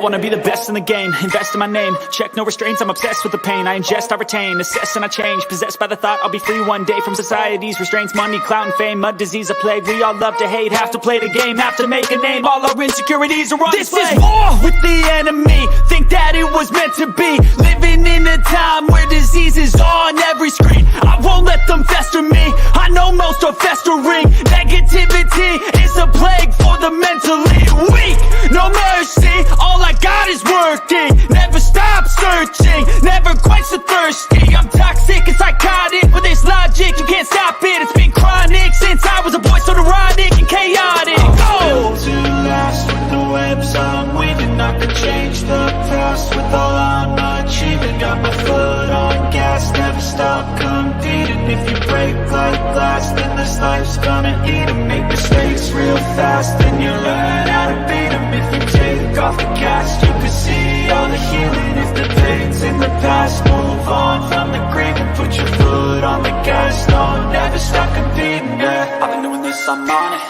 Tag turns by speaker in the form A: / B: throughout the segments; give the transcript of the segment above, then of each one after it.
A: wanna be the best in the game, invest in my name, check no restraints, I'm obsessed with the pain. I ingest, I retain, assess and I change, possessed by the thought I'll be free one day from society's restraints. Money, clout and fame, mud, disease, a plague. We all love to hate, have to play the game, have to make a name. All our insecurities are on display. This is war with the enemy, think that it was meant to be. Living in a time where disease is on every screen. I won't let them fester me, I know most are festering. Negativity is a plague for the mentally weak. No mercy, all I got is working. Never stop searching, never quench the thirsty. I'm toxic and psychotic, with this logic you can't stop it. It's been chronic since I was a boy, so neurotic and chaotic.
B: I'm built to last with the webs I'm weaving. I could change the past with all I'm achieving. Got my foot on gas, never stop competing. If you break like glass, then this life's gonna eat 'em. Make mistakes real fast, then you learn how to beat 'em. If you take off the cast, you can see all the healing. If the pain's in the past, move on from the grave and put your foot on the gas. No, never stop competing, yeah.
A: I've been doing this, I'm on it,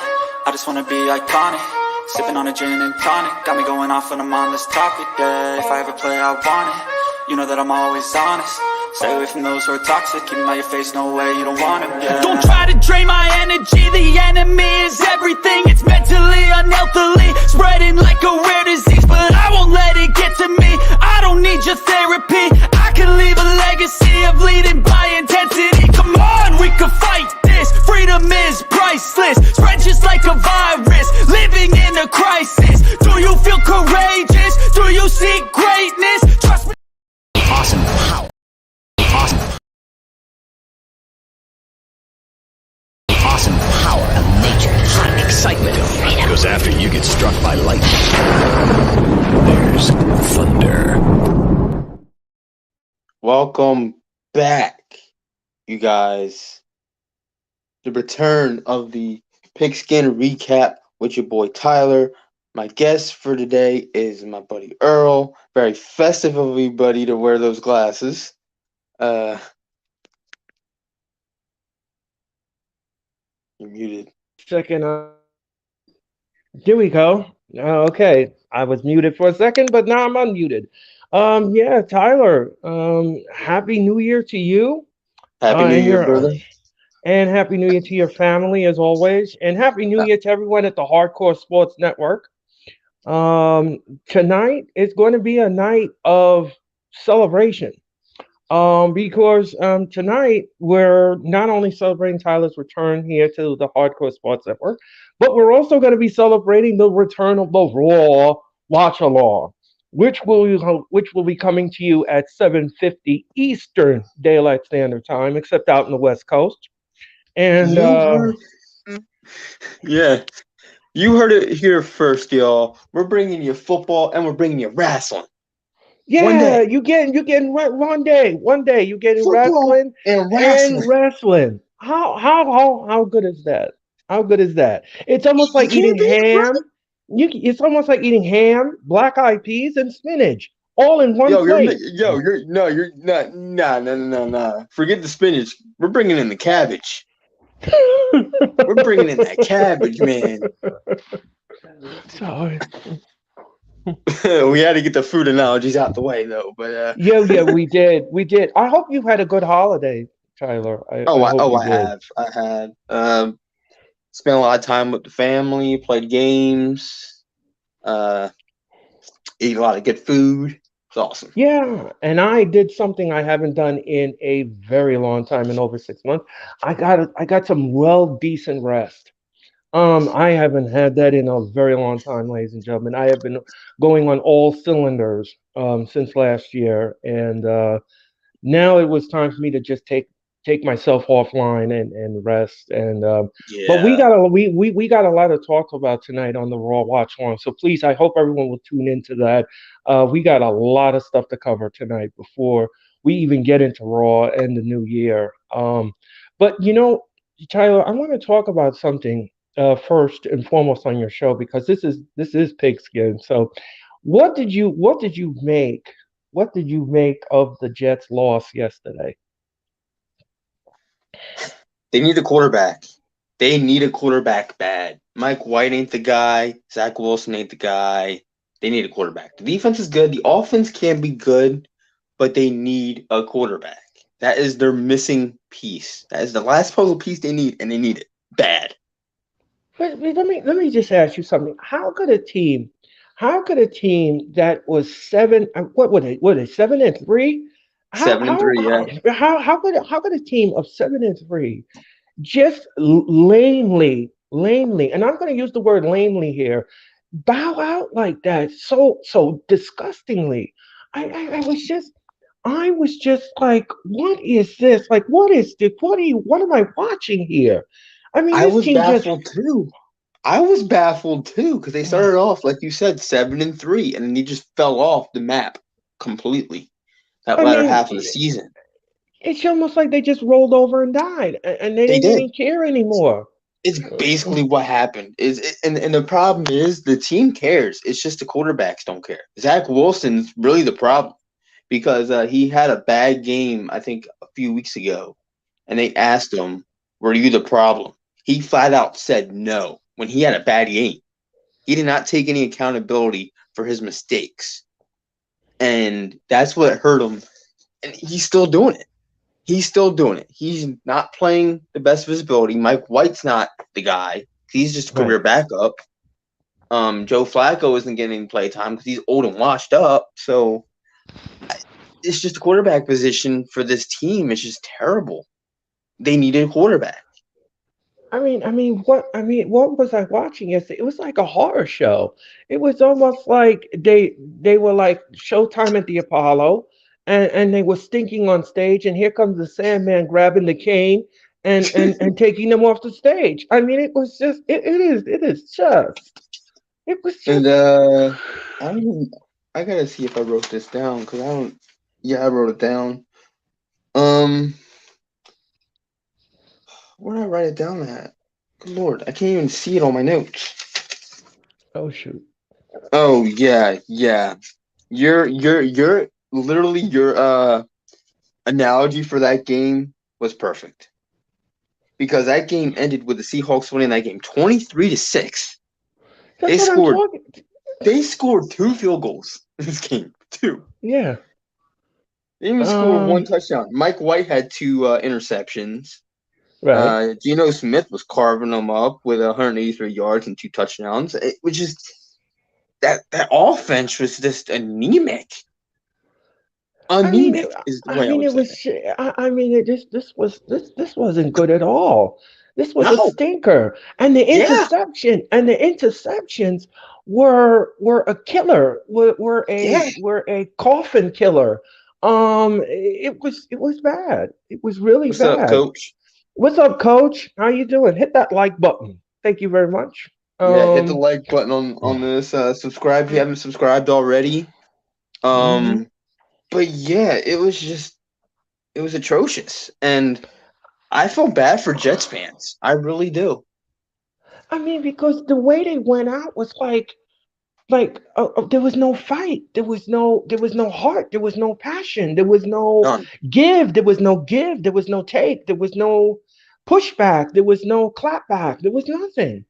A: I just wanna be iconic. Sipping on a gin and tonic, got me going off when I'm on this topic, yeah. If I ever play, I want it, you know that I'm always honest. Stay away from those who are toxic, keep them out your face, no way, you don't want them, yeah. Don't try to drain my energy, the enemy is everything. It's mentally, unhealthily, spreading like a rare disease. But I won't let it get to me, I don't need your therapy. I can leave a legacy of leading by intensity. Come on, we can fight this, freedom is priceless. Spread just like a virus, living in a crisis. Do you feel courageous? Do you seek greatness? Trust me.
C: Awesome power. Awesome. Awesome power of nature. Hot excitement of freedom.
D: Because after you get struck by lightning, there's thunder.
E: Welcome back, you guys. The return of the Pigskin Recap with your boy Tyler. My guest for today is my buddy Earl. Very festive of you, buddy, to wear those glasses. You're muted.
F: Second, here we go. Okay, I was muted for a second, but now I'm unmuted. Yeah, Tyler, Happy New Year to you.
E: Happy New Year, brother.
F: And Happy New Year to your family, as always. And Happy New Year to everyone at the Hardcore Sports Network. Tonight is going to be a night of celebration. Because tonight we're not only celebrating Tyler's return here to the Hardcore Sports Network, but we're also going to be celebrating the return of the Raw Watch-Along, which will be coming to you at 7:50 Eastern Daylight Standard Time, except out in the West Coast. And
E: yeah, you heard it here first, y'all. We're bringing you football and we're bringing you wrestling.
F: Yeah, you getting one day you getting wrestling
E: and
F: wrestling. How good is that? How good is that? It's almost like eating ham. It's almost like eating ham, black eyed peas, and spinach all in one plate.
E: You're not. Nah. Forget the spinach. We're bringing in the cabbage. We're bringing in that cabbage, man.
F: Sorry.
E: We had to get the food analogies out the way, though. But
F: yeah, we did. I hope you had a good holiday, Tyler.
E: I had. Spent a lot of time with the family, played games, ate a lot of good food. It's awesome.
F: Yeah, and I did something I haven't done in a very long time, in over 6 months. I got some decent rest. I haven't had that in a very long time, ladies and gentlemen. I have been going on all cylinders since last year, and now it was time for me to just take myself offline and rest. And but we got a lot to talk about tonight on the Raw Watch Along. So please, I hope everyone will tune into that. We got a lot of stuff to cover tonight before we even get into Raw and the new year. But you know, Tyler, I want to talk about something first and foremost on your show, because this is Pigskin. So what did you make of the Jets' loss yesterday?
E: They need a quarterback. They need a quarterback bad. Mike White ain't the guy. Zach Wilson ain't the guy. They need a quarterback. The defense is good. The offense can be good, but they need a quarterback. That is their missing piece. That is the last puzzle piece they need, and they need it bad.
F: But let me just ask you something. How could a team that was seven, what is 7-3? How
E: 7-3, yeah.
F: how could a team of 7-3 just lamely, and I'm going to use the word lamely here, bow out like that, so disgustingly. I was just like, what is this? Like, what is this? What am I watching here? I mean,
E: I
F: this
E: was
F: team just
E: baffled too. I was baffled too because they started off like you said 7-3, and then they just fell off the map completely that
F: I
E: latter
F: mean,
E: half of the season.
F: it's almost like they just rolled over and died, and they
E: They
F: didn't
E: did.
F: even care anymore.
E: It's basically what happened. And the problem is the team cares. It's just the quarterbacks don't care. Zach Wilson's really the problem because he had a bad game I think a few weeks ago, and they asked him, "Were you the problem?" He flat out said no when he had a bad game. He did not take any accountability for his mistakes, and that's what hurt him. And he's still doing it. He's still doing it. He's not playing the best visibility. Mike White's not the guy. He's just a
F: Right.
E: career backup. Joe Flacco isn't getting any play time because he's old and washed up. So it's just the quarterback position for this team. It's just terrible. They needed a quarterback.
F: What was I watching yesterday? It was like a horror show. It was almost like they were like Showtime at the Apollo, and they were stinking on stage, and here comes the Sandman grabbing the cane and taking them off the stage. I mean, it was just it was
E: And
F: just
E: I don't, I gotta see if I wrote this down because I don't. Yeah, I wrote it down. Um, where did I write it down at? Good Lord, I can't even see it on my notes.
F: oh shoot.
E: Oh yeah, yeah. Your literally your analogy for that game was perfect because that game ended with the Seahawks winning that game 23-6. They
F: That's what I'm
E: scored
F: talking.
E: they scored two field goals in this game. Two.
F: Yeah.
E: They didn't even score one
F: Um.
E: touchdown. Mike White had two interceptions.
F: Right.
E: Geno Smith was carving them up with 183 yards and two touchdowns. It was just that offense was just anemic.
F: I mean, it,
E: Anemic is the
F: I
E: way I
F: mean,
E: would
F: it
E: say
F: was.
E: it.
F: This wasn't good at all. This was a
E: No,
F: stinker, and
E: yeah,
F: the interceptions were a killer.
E: yeah.
F: Were a coffin killer. It was bad. It was really
E: What's up,
F: bad.
E: Coach?
F: What's up, Coach? How you doing? Hit that like button. Thank you very much.
E: Yeah, hit the
F: Um.
E: like button on this. Subscribe if you haven't subscribed already.
F: Mhm.
E: Um, but yeah, it was atrocious, and I feel bad for Jets fans. I really do.
F: I mean, because the way they went out was like there was no fight, there was no heart, there was no passion,
E: None.
F: there was no take, there was no pushback, there was no clapback, there was nothing.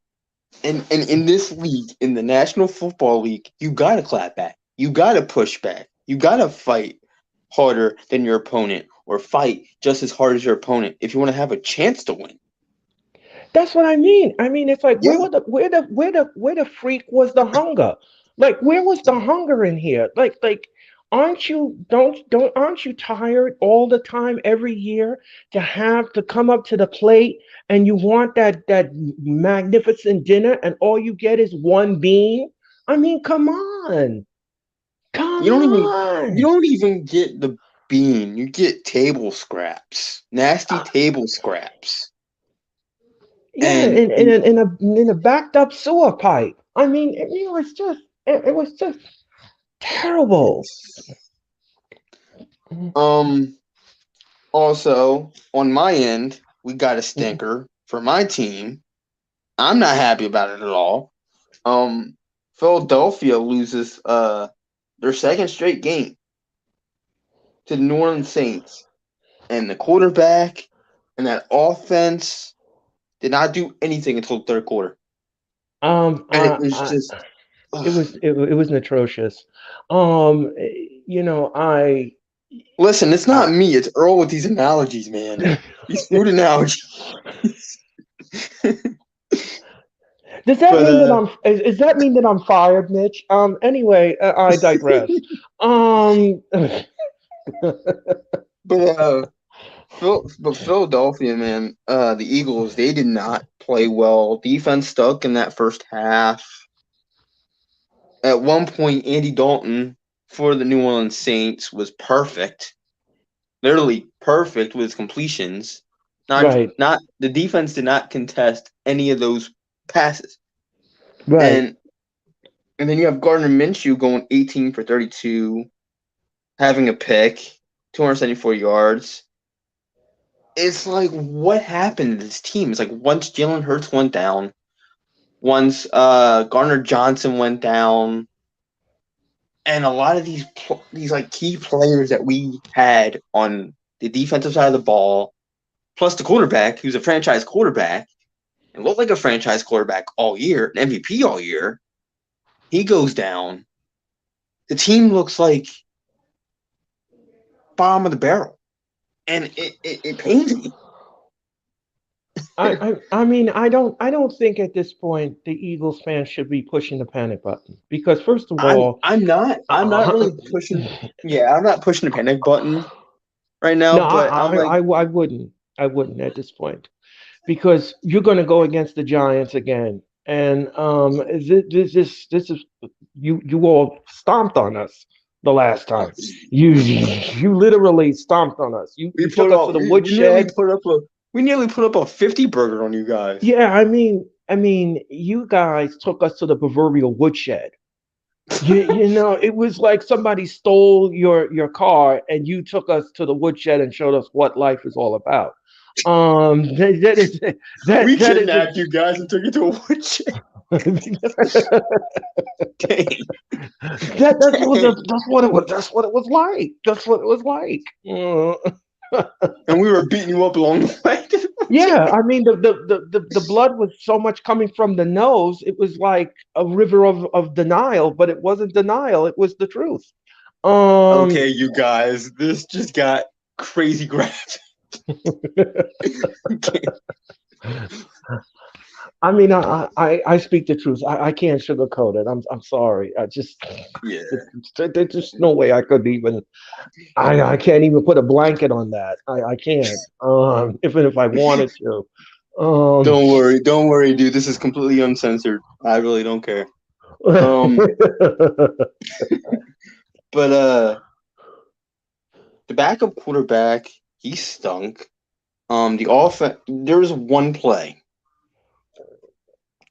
E: And in this league, in the National Football League, you gotta clap back. You gotta push back. You gotta fight harder than your opponent, or fight just as hard as your opponent if you want to have a chance to win.
F: That's what I mean. I mean, it's like
E: Yeah.
F: where the freak was the hunger? Like where was the hunger in here? Like aren't you tired all the time every year to have to come up to the plate and you want that magnificent dinner and all you get is one bean? I mean, come on.
E: You
F: Come
E: don't even you
F: on.
E: don't even get the bean. You get table scraps. Nasty table scraps.
F: Yeah,
E: And,
F: in a backed up sewer pipe. I mean, it was just terrible.
E: um also on my end, we got a stinker for my team. I'm not happy about it at all. Um, Philadelphia loses their second straight game to the New Orleans Saints, and the quarterback and that offense did not do anything until the third quarter,
F: Um,
E: and it
F: uh,
E: was
F: uh,
E: just
F: it was atrocious. Um, I
E: Listen, it's
F: uh,
E: not me. It's Earl with these analogies, man. These food analogies.
F: does that
E: But
F: mean that is that mean that I'm fired, Mitch? Anyway, I digress. Um,
E: but Philadelphia, man, the Eagles, they did not play well. Defense stuck in that first half. At one point, Andy Dalton for the New Orleans Saints was perfect, literally perfect with his completions.
F: right,
E: Not the defense did not contest any of those passes.
F: right.
E: And and then you have Gardner Minshew going 18 for 32, having a pick, 274 yards. It's like, what happened to this team? It's like once Jalen Hurts went down, once Garner Johnson went down, and a lot of these like key players that we had on the defensive side of the ball, plus the quarterback, who's a franchise quarterback and looked like a franchise quarterback all year, an MVP all year, he goes down. The team looks like bottom of the barrel, and it pains me.
F: I mean, I don't think at this point the Eagles fans should be pushing the panic button because first of all,
E: I'm not
F: uh,
E: really pushing. Yeah, I'm not pushing the panic button right now,
F: no,
E: but I'm like,
F: I wouldn't at this point because you're going to go against the Giants again, and this is you all stomped on us the last time. You literally stomped on us. You took us to the woodshed.
E: we nearly put up a 50 burger on you guys.
F: Yeah, I mean, you guys took us to the proverbial woodshed. It was like somebody stole your car and you took us to the woodshed and showed us what life is all about. That is
E: We
F: that is
E: kidnapped you guys and took you to a woodshed. Dang,
F: that's what it was. That's what it was like. That's what it was like.
E: and we were beating you up along the way.
F: Yeah, I mean the blood was so much coming from the nose, it was like a river of denial, but it wasn't denial, it was the truth. Um
E: Okay, you guys, this just got crazy graphic.
F: I mean I speak the truth. I can't sugarcoat it. I'm sorry. I just
E: Yeah.
F: there's just no way I could even I can't even put a blanket on that. I can't. Even if I wanted to. Um
E: Don't worry, dude. This is completely uncensored. I really don't care. But the backup quarterback, he stunk. The offense. There was one play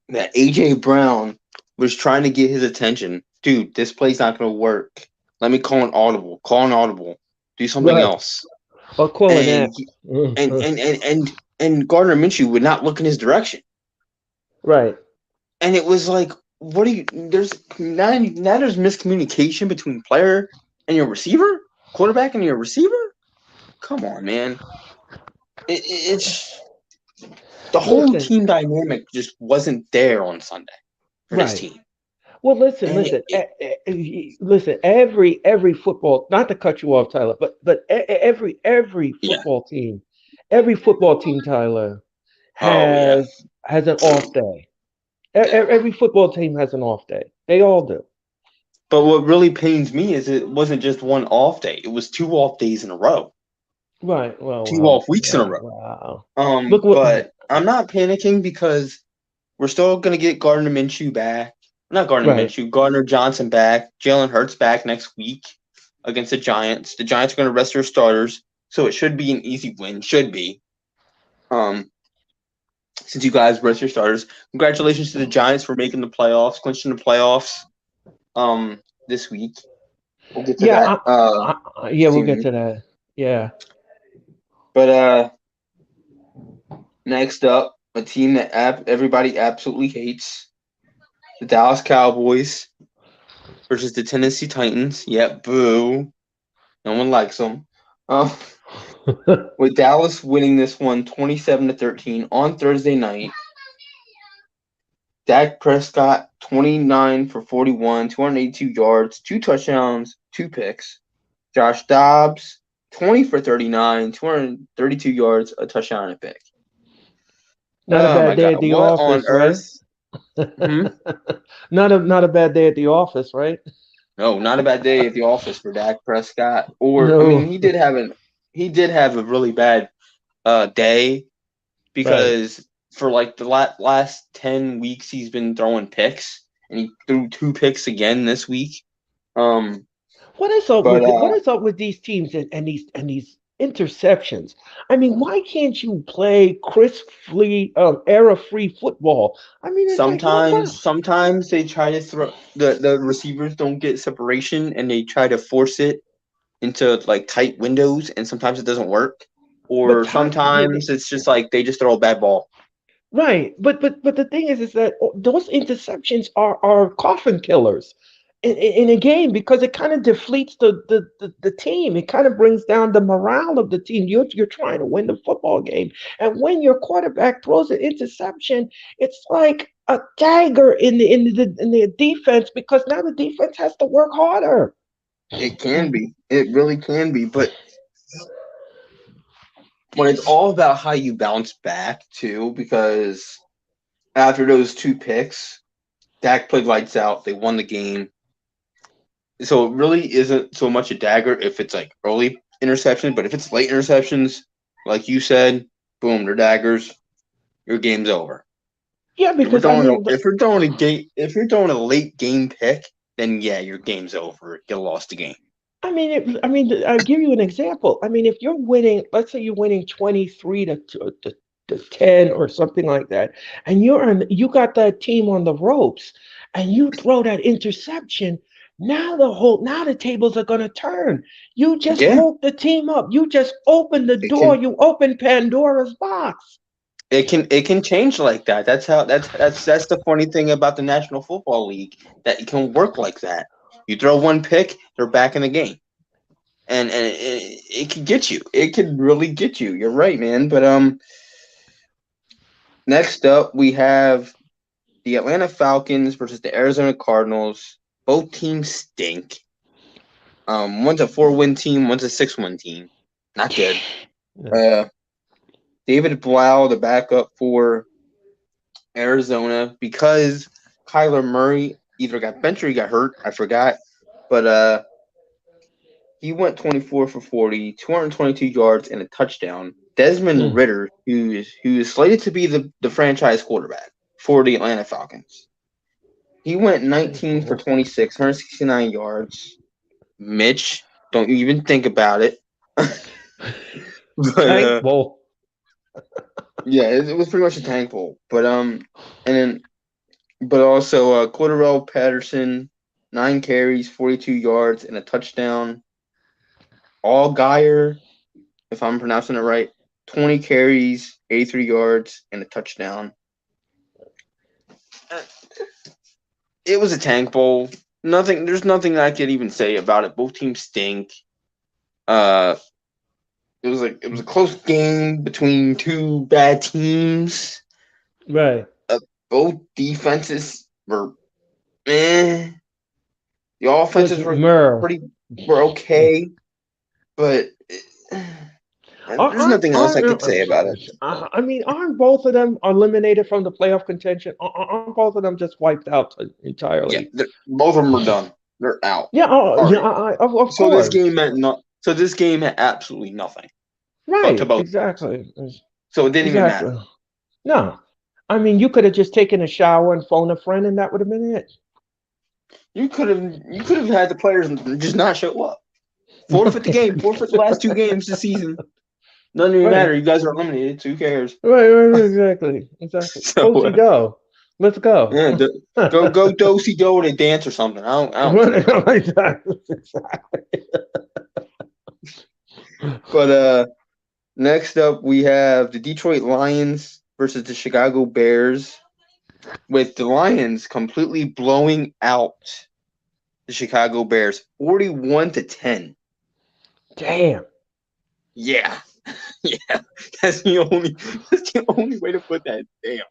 E: that AJ Brown was trying to get his attention. Dude, this play's not gonna work. Let me call an audible. Call an audible. Do something
F: right.
E: else.
F: Or call an
E: And
F: act.
E: he- and Gardner Minshew would not look in his direction.
F: Right.
E: And it was like, what do you? There's now there's miscommunication between player and your receiver, quarterback and your receiver. Come on, man. It's the whole
F: Listen,
E: team dynamic just wasn't there on Sunday for this
F: right.
E: team.
F: Well, listen,
E: And
F: listen, listen. Every football, not to cut you off, Tyler, but
E: yeah.
F: every football team, Tyler,
E: Oh yeah.
F: has an off day.
E: Yeah.
F: Every football team has an off day. They all do.
E: But what really pains me is it wasn't just one off day. It was two off days in a row,
F: Right. Well,
E: two
F: well,
E: off weeks in a
F: well,
E: row.
F: wow. Look what.
E: But I'm not panicking because we're still gonna get Gardner Minshew back. Not Gardner
F: Right.
E: Minshew, Gardner Johnson back, Jalen Hurts back next week against the Giants. The Giants are gonna rest their starters, so it should be an easy win. Should be. Um, since you guys rest your starters, congratulations to the Giants for making the playoffs, clinching the playoffs. This week we'll get to
F: Yeah.
E: that
F: Yeah. We'll get
E: soon.
F: to that. Yeah.
E: But next up, a team that everybody absolutely hates, the Dallas Cowboys versus the Tennessee Titans. Yep, boo. No one likes them. With Dallas winning this one 27-13 on Thursday night. Dak Prescott, 29 for 41, 282 yards, 2 touchdowns, 2 picks. Josh Dobbs, 20 for 39, 232 yards, a touchdown, and a pick.
F: Not a
E: Oh my
F: bad day
E: God.
F: at the
E: What on
F: office, right?
E: earth? Hmm?
F: Not a bad day at the office, right?
E: No, not a bad day at the office for Dak Prescott. Or I mean,
F: No.
E: he did have a really bad day
F: Right.
E: because for like the last 10 weeks he's been throwing picks and he threw 2 picks again this week. Um, but
F: What is up with these teams and these interceptions? I mean, why can't you play crisp-free, error-free football? I mean, it's like
E: sometimes they try to throw the receivers don't get separation and they try to force it into like tight windows and sometimes it doesn't work.
F: but
E: Or
F: how,
E: sometimes it's just like they just throw a bad ball.
F: right? But the thing is that those interceptions are coffin killers in a game because it kind of deflates the team. It kind of brings down the morale of the team. You're trying to win the football game, and when your quarterback throws an interception, it's like a dagger in the defense because now the defense has to work harder.
E: It can be. It really can be. But it's all about how you bounce back too, because after those 2 picks, Dak played lights out. They won the game. So it really isn't so much a dagger if it's like early interceptions, but if it's late interceptions, like you said, boom, they're daggers. Your game's over.
F: Yeah,
E: If we're
F: because I
E: throwing a,
F: mean,
E: if you're throwing a late game pick, then yeah, your game's over. You lost the game.
F: I'll give you an example. I mean, if you're winning, let's say you're winning 23 to 10 or something like that, and you got that team on the ropes, and you throw that interception, now the tables are gonna turn. You just
E: Yeah,
F: woke the team up. You just opened the
E: it
F: door.
E: can
F: You opened Pandora's box.
E: it can change like that. That's the funny thing about the National Football League, that it can work like that. You throw one pick, they're back in the game, and it could get you. It could really get you. You're right, man. But next up we have the Atlanta Falcons versus the Arizona Cardinals. Both teams stink. One's a 4-win team, one's a 6-win team. Not good.
F: Yeah.
E: Uh, David Blau, the backup for Arizona, because Kyler Murray either got benched or he got hurt. I forgot, but he went 24 for 40, 222 yards and a touchdown. Desmond
F: Mm.
E: Ritter, who is slated to be the franchise quarterback for the Atlanta Falcons, he went 19 for 26, 169 yards. Mitch, don't you even think about it. But
F: Tank Bowl.
E: yeah, it was pretty much a tank bowl. But also Cordarrelle Patterson, 9 carries, 42 yards, and a touchdown. All Geyer, if I'm pronouncing it right, 20 carries, 83 yards, and a touchdown. It was a tank bowl. There's nothing I could even say about it. Both teams stink. Uh, it was a close game between two bad teams.
F: Right.
E: Both defenses were eh. The offenses were
F: Mer.
E: okay, but there's nothing else I could say about it.
F: I mean, aren't both of them eliminated from the playoff contention? Aren't both of them just wiped out
E: Yeah,
F: entirely?
E: both of them are done. They're out.
F: Yeah, yeah,
E: Already.
F: of
E: So this
F: course.
E: game meant not. So this game had absolutely nothing, but to
F: Right,
E: both.
F: exactly.
E: So it didn't even matter.
F: Exactly. No. I mean, you could have just taken a shower and phoned a friend, and that would have been it.
E: You could have had the players just not show up. Forfeit the game. Forfeit the last 2 games this season. Doesn't even
F: Right.
E: matter. You guys are eliminated. So who cares?
F: Right, exactly. Exactly.
E: So
F: Do. Let's go.
E: yeah, go do-si do to dance or something. I don't care.
F: Exactly.
E: But next up we have the Detroit Lions versus the Chicago Bears, with the Lions completely blowing out the Chicago Bears 41-10.
F: Damn.
E: Yeah. Yeah. That's the only way to put that. Damn.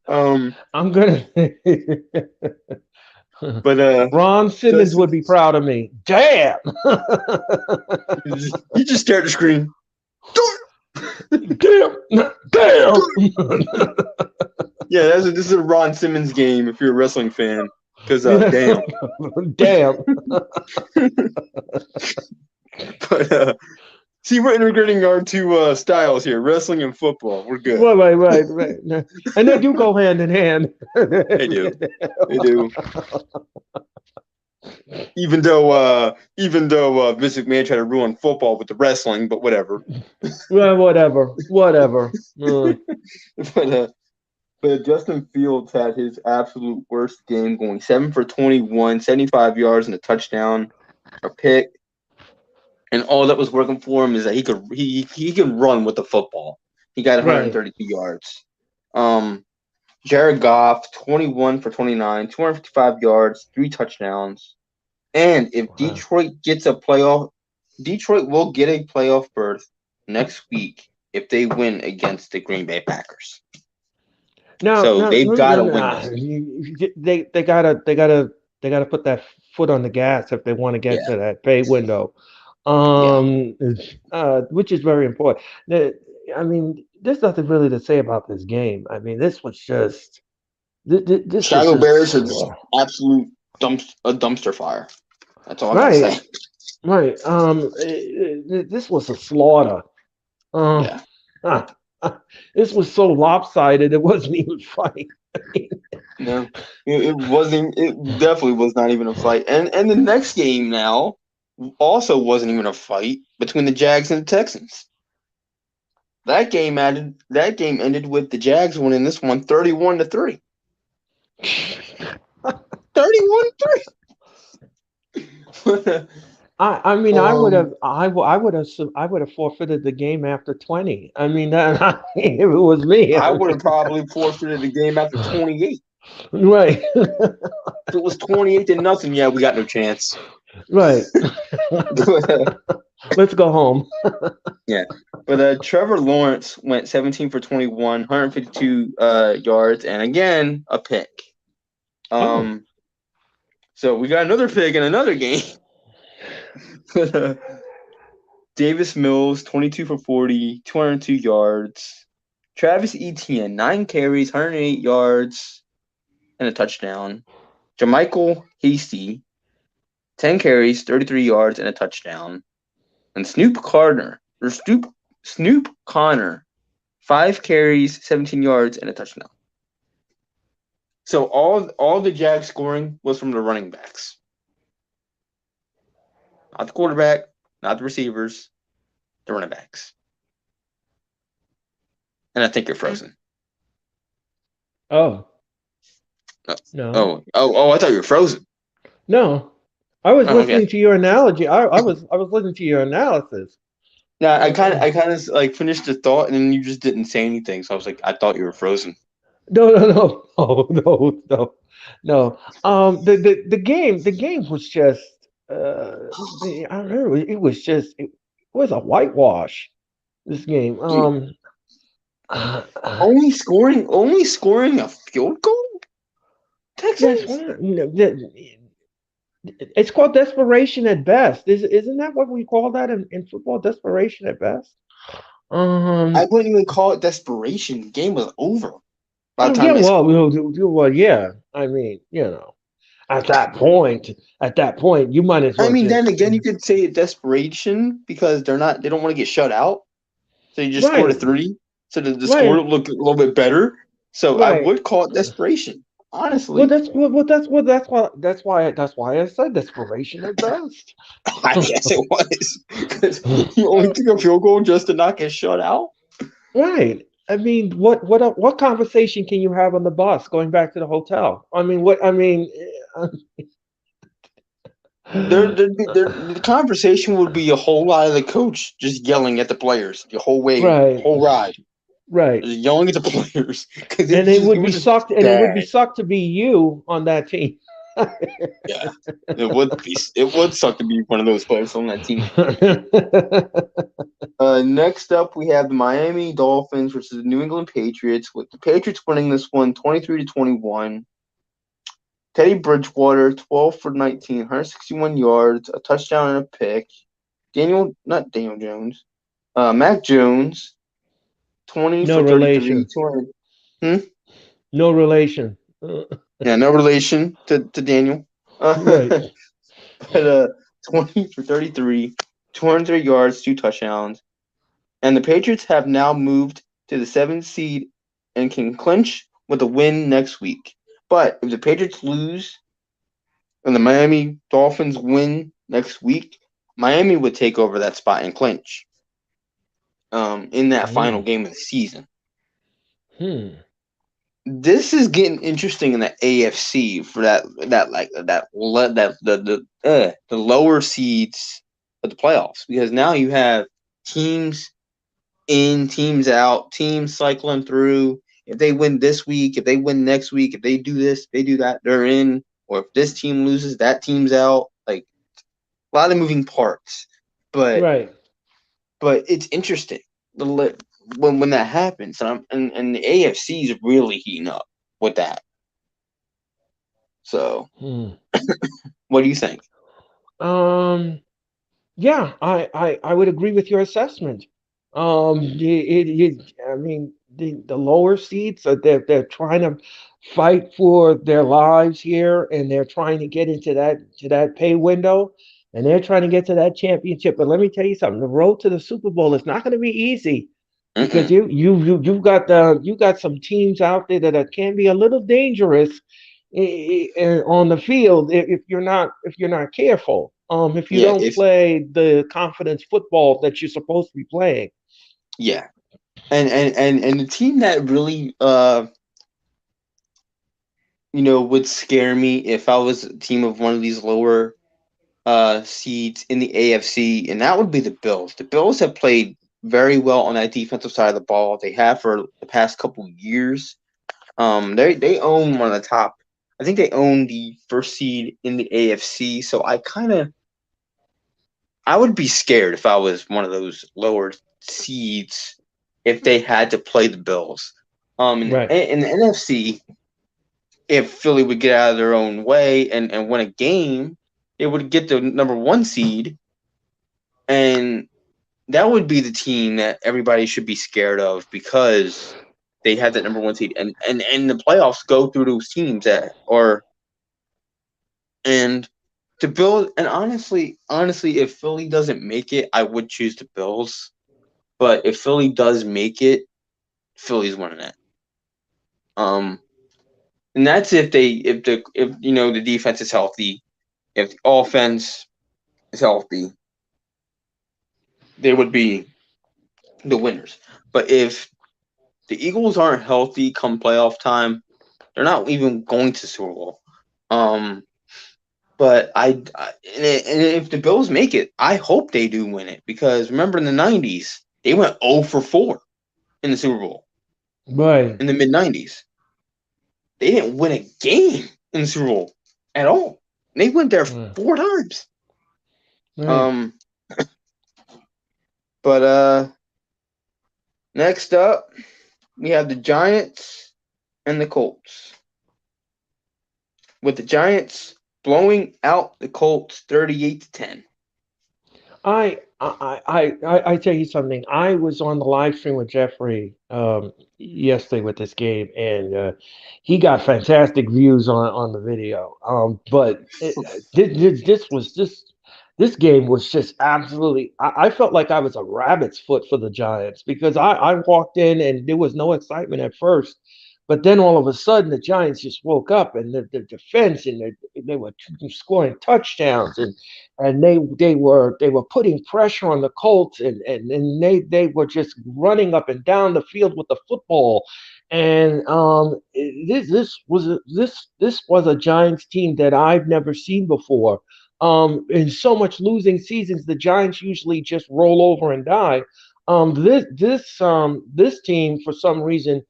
E: Um,
F: I'm gonna.
E: but
F: Ron Simmons
E: Justin,
F: would be proud of me. Damn.
E: he just stared at the screen.
F: Damn. Damn.
E: Yeah, this is a Ron Simmons game if you're a wrestling fan. Because
F: Yeah.
E: damn.
F: Damn.
E: But see, we're integrating our two styles here: wrestling and football. We're good.
F: Right. And they do go hand in hand.
E: They do. They do. Even though Vince McMahon tried to ruin football with the wrestling, but whatever.
F: Well, whatever.
E: But Justin Fields had his absolute worst game, going 7 for 21, 75 yards and a touchdown, a pick. And all that was working for him is that he could run with the football. He got 132 yards. Jared Goff, 21 for 29, 255 yards, 3 touchdowns. And if Detroit gets a playoff, Detroit will get a playoff berth next week if they win against the Green Bay Packers. So they've got to win this.
F: They gotta put that foot on the gas if they want to get to that pay window, which is very important. I mean, there's nothing really to say about this game. I mean, this was just this.
E: Chicago Bears are just absolute dumpster fire. That's all I gotta say.
F: Right. This was a slaughter. This was so lopsided it wasn't even funny.
E: No, it wasn't. It definitely was not even a fight. And the next game now also wasn't even a fight between the Jags and the Texans. That game ended with the Jags winning this one 31-3. 31-3.
F: I mean, I would have forfeited the game after 20. I mean, if it was me,
E: I would have probably forfeited the game after 28.
F: Right.
E: If it was 28-0, yeah, we got no chance.
F: Right. Let's go home.
E: Yeah, but Trevor Lawrence went 17 for 21, 152 yards, and again a pick. So we got another pick in another game. Davis Mills, 22 for 40, 202 yards. Travis Etienne, 9 carries, 108 yards, and a touchdown. Jermichael Hasty, 10 carries, 33 yards, and a touchdown. And Snoop Connor, 5 carries, 17 yards, and a touchdown. So all the Jags scoring was from the running backs. Not the quarterback, not the receivers, the running backs. And I think you're frozen.
F: Oh.
E: No. Oh, I thought you were frozen.
F: No. I was listening to your analogy. I was listening to your analysis.
E: Yeah, I kind of like finished the thought and then you just didn't say anything. So I was like, I thought you were frozen.
F: No. The game was just I remember it was a whitewash. This game.
E: Only scoring a field goal? Texans?
F: It's called desperation at best. Isn't that what we call that in football? Desperation at best.
E: I wouldn't even call it desperation. The game was over.
F: Yeah. I mean, at that point, you might as well.
E: I mean, then again, you could say it desperation because they don't want to get shut out. So you just scored a 3. So the score looked a little bit better. So I would call it desperation. Honestly,
F: that's why I said desperation at best.
E: I guess it was because you only took a field goal just to not get shut out.
F: Right. I mean, what conversation can you have on the bus going back to the hotel? I mean,
E: the conversation would be a whole lot of the coach just yelling at the players the whole way, whole ride.
F: Right.
E: Just yelling at the players.
F: And it would be sucked to be you on that team.
E: Yeah, it would be. It would suck to be one of those players on that team. Next up, we have the Miami Dolphins versus the New England Patriots, with the Patriots winning this one 23-21. Teddy Bridgewater, 12 for 19, 161 yards, a touchdown and a pick. Not Daniel Jones, Mac Jones, 20
F: No
E: for 33,
F: relation.
E: 200. Hmm?
F: No relation.
E: Yeah, no relation to Daniel.
F: Right.
E: But 20 for 33, 203 yards, two touchdowns. And the Patriots have now moved to the 7th seed and can clinch with a win next week. But if the Patriots lose and the Miami Dolphins win next week, Miami would take over that spot and clinch in that final
F: Hmm.
E: game of the season.
F: Hmm.
E: This is getting interesting in the AFC for the lower seeds of the playoffs, because now you have teams in, teams out, teams cycling through. If they win this week, if they win next week, if they do this, they do that, they're in. Or if this team loses, that team's out. Like, a lot of moving parts, but
F: Right.
E: it's interesting when that happens, and the AFC is really heating up with that. So,
F: Hmm.
E: what do you think?
F: Um. Yeah, I would agree with your assessment. I mean, the lower seeds, they're trying to fight for their lives here, and they're trying to get into that pay window, and they're trying to get to that championship. But let me tell you something: the road to the Super Bowl is not going to be easy because
E: Mm-mm.
F: you got some teams out there that can be a little dangerous on the field if you're not careful. If you
E: Yeah,
F: don't
E: if
F: play the confidence football that you're supposed to be playing.
E: yeah, and the team that really would scare me if I was a team of one of these lower seeds in the AFC, and that would be the Bills. The Bills have played very well on that defensive side of the ball. They have for the past couple years. They own one of the top. I think they own the first seed in the AFC. So I would be scared if I was one of those lower seeds if they had to play the Bills.
F: Right.
E: In the NFC, if Philly would get out of their own way and win a game, they would get the number one seed, and that would be the team that everybody should be scared of because they had that number one seed, and the playoffs go through those teams that are and to build. And honestly, if Philly doesn't make it, I would choose the Bills. But if Philly does make it, Philly's winning it. Um, and that's if the defense is healthy, if the offense is healthy, they would be the winners. But if the Eagles aren't healthy come playoff time, they're not even going to Super Bowl. Um, but and if the Bills make it, I hope they do win it, because remember in the '90s they went 0 for 4 in the Super Bowl
F: Right.
E: in the mid '90s. They didn't win a game in the Super Bowl at all. They went there
F: Right.
E: 4 times.
F: Right.
E: Um, but next up we have the Giants and the Colts, with the Giants blowing out the Colts 38-10.
F: I tell you something. I was on the live stream with Jeffrey yesterday with this game, and he got fantastic views on the video. This game was just absolutely. I felt like I was a rabbit's foot for the Giants because I walked in and there was no excitement at first, but then all of a sudden the Giants just woke up and the defense and they were scoring touchdowns and they were putting pressure on the Colts and they were just running up and down the field with the football. And this was a Giants team that I've never seen before. In so much losing seasons, the Giants usually just roll over and die. This team, for some reason,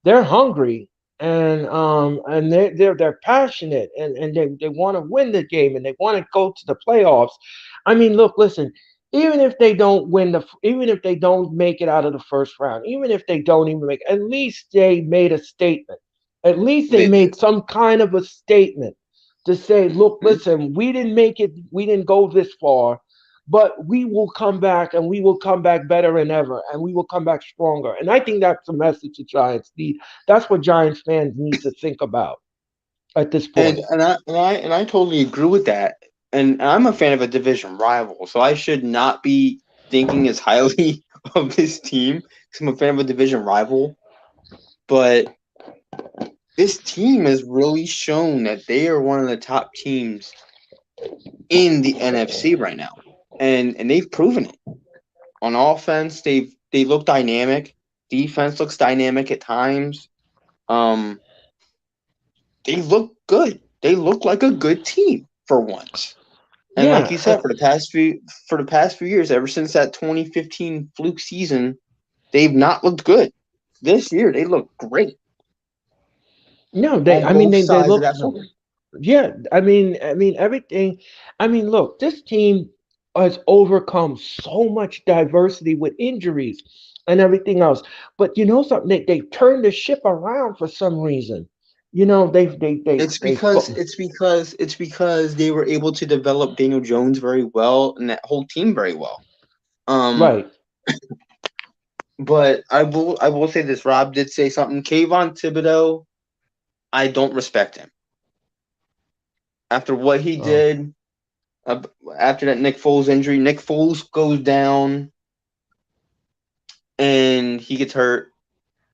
F: they're hungry and they're passionate, and they want to win the game, and they want to go to the playoffs. I mean, look, listen, even if they don't even if they don't make it out of the first round, even if they don't even make, at least they made a statement. At least they
E: They
F: made
E: did.
F: some kind of a statement to say, look,
E: Mhm.
F: listen, we didn't make it, we didn't go this far, but we will come back, and we will come back better than ever, and we will come back stronger. And I think that's the message the Giants need. That's what Giants fans need to think about at this
E: And
F: point.
E: I totally agree with that. And I'm a fan of a division rival, so I should not be thinking as highly of this team because I'm a fan of a division rival. But this team has really shown that they are one of the top teams in the NFC right now, and they've proven it. On offense, they look dynamic. Defense looks dynamic at times. Um, they look good. They look like a good team for once. And like
F: Yeah,
E: you said, for the past few years, ever since that 2015 fluke season, they've not looked good. This year, they look great
F: no,
E: on
F: I mean,
E: both
F: they
E: sides of
F: look,
E: that ball.
F: yeah, I mean, everything. I mean, look, this team has overcome so much diversity with injuries and everything else. But you know something? They turned the ship around for some reason. You know,
E: It's because they were able to develop Daniel Jones very well and that whole team very well. Um,
F: right.
E: but I will say this. Rob did say something. Kayvon Thibodeau, I don't respect him after what he
F: Oh,
E: did. Uh, After that Nick Foles injury, Nick Foles goes down and he gets hurt.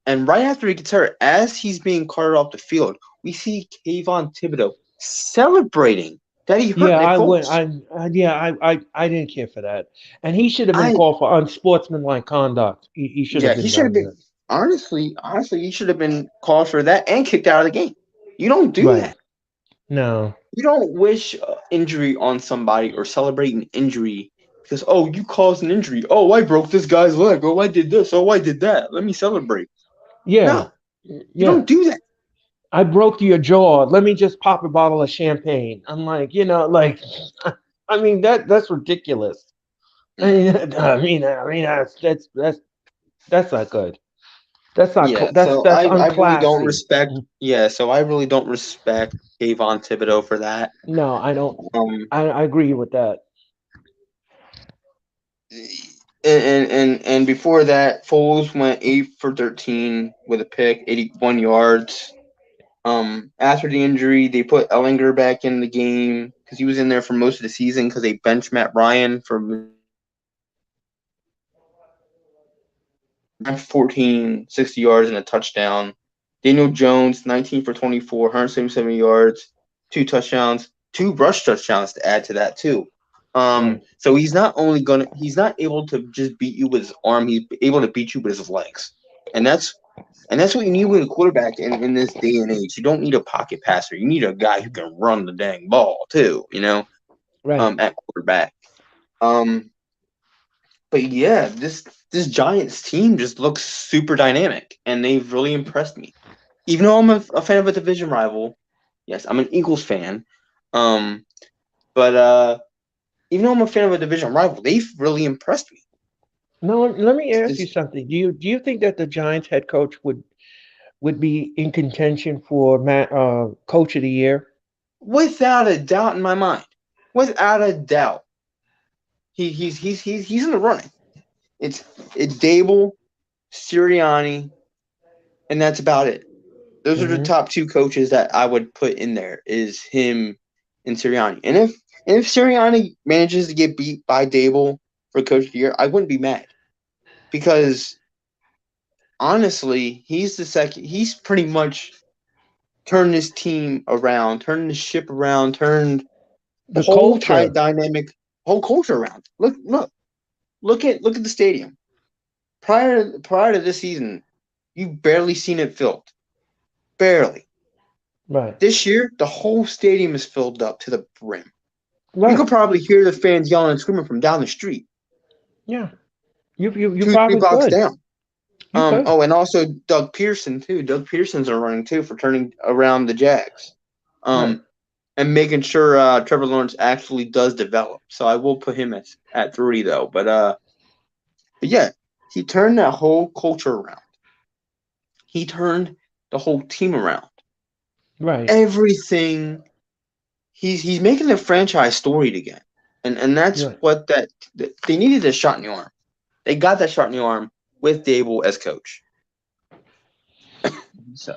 E: And right after he gets hurt, as he's being carted off the field, we see Kayvon Thibodeau celebrating that he hurt
F: yeah,
E: Nick
F: I would.
E: Foles.
F: Yeah, I didn't care for that, and he should have been
E: I
F: called for unsportsmanlike conduct. He should have
E: Yeah, he
F: been
E: should have
F: done
E: been
F: that.
E: honestly, he should have been called for that and kicked out of the game. You don't do
F: Right.
E: that.
F: No.
E: You don't wish injury on somebody or celebrate an injury because oh, you caused an injury. Oh, I broke this guy's leg. Oh, I did this. Oh, I did that. Let me celebrate.
F: Yeah.
E: No, you
F: Yeah.
E: don't do that.
F: I broke your jaw. Let me just pop a bottle of champagne. I'm like, like, I mean that's ridiculous. I mean that's not good. That's not
E: Yeah, so
F: that's
E: I really don't
F: unclassy.
E: respect. Yeah, so I really don't respect Avon Thibodeau for that.
F: No, I don't.
E: Um,
F: I agree with that.
E: and before that, Foles went 8 for 13 with a pick, 81 yards. After the injury, they put Ellinger back in the game because he was in there for most of the season because they benched Matt Ryan for 14, 60 yards and a touchdown. Daniel Jones, 19 for 24, 177 yards, 2 touchdowns, 2 rush touchdowns to add to that too.
F: Right.
E: So he's not able to just beat you with his arm. He's able to beat you with his legs, and that's what you need with a quarterback in this day and age. You don't need a pocket passer. You need a guy who can run the dang ball too.
F: Right.
E: At quarterback. Um, but yeah, this Giants team just looks super dynamic, and they've really impressed me. Even though I'm a fan of a division rival, yes, I'm an Eagles fan. Um, but even though I'm a fan of a division rival, they've really impressed me.
F: No, let me ask you
E: This,
F: something. Do you think that the Giants head coach would be in contention for coach of the year?
E: without a doubt in my mind, without a doubt, he's in the running. It's it's Dable, Sirianni, and that's about it. Those are the
F: Hmm.
E: top two coaches that I would put in there. Is him and Sirianni. And if Sirianni manages to get beat by Dable for coach of the year, I wouldn't be mad because honestly, he's the second. He's pretty much turned this team around, turned the ship around, turned the
F: The
E: whole tight
F: culture.
E: dynamic, whole culture around. Look at the stadium. Prior to this season, you barely seen it filled. Barely.
F: Right.
E: This year, the whole stadium is filled up to the brim. You
F: Right.
E: could probably hear the fans yelling and screaming from down the street,
F: Yeah. You
E: two, three
F: probably
E: blocks
F: could.
E: down.
F: Okay.
E: Oh, and also Doug Pearson too. Doug Pearson's are running too for turning around the Jags.
F: Right.
E: And making sure Trevor Lawrence actually does develop. So I will put him at 3 though. But yeah, he turned that whole culture around. He turned the whole team around.
F: Right.
E: Everything. He's making the franchise storied again, and that's
F: Right.
E: what they needed a shot in the arm. They got that shot in the arm with Dable as coach. So,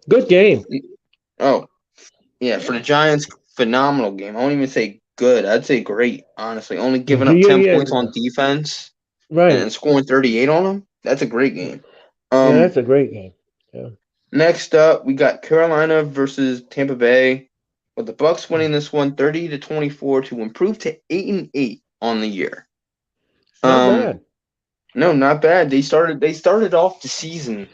F: Good game.
E: oh yeah, for the Giants, phenomenal game. I won't even say good. I'd say great. Honestly, only giving up
F: Yeah.
E: 10 points
F: Yeah.
E: on defense and
F: Right.
E: scoring 38 on them. That's a great game.
F: Yeah. That's a great game. Yeah.
E: Next up, we got Carolina versus Tampa Bay. With the Bucks winning this one 30-24 to improve to 8-8 on the year.
F: Not bad.
E: No, not bad. They started off the season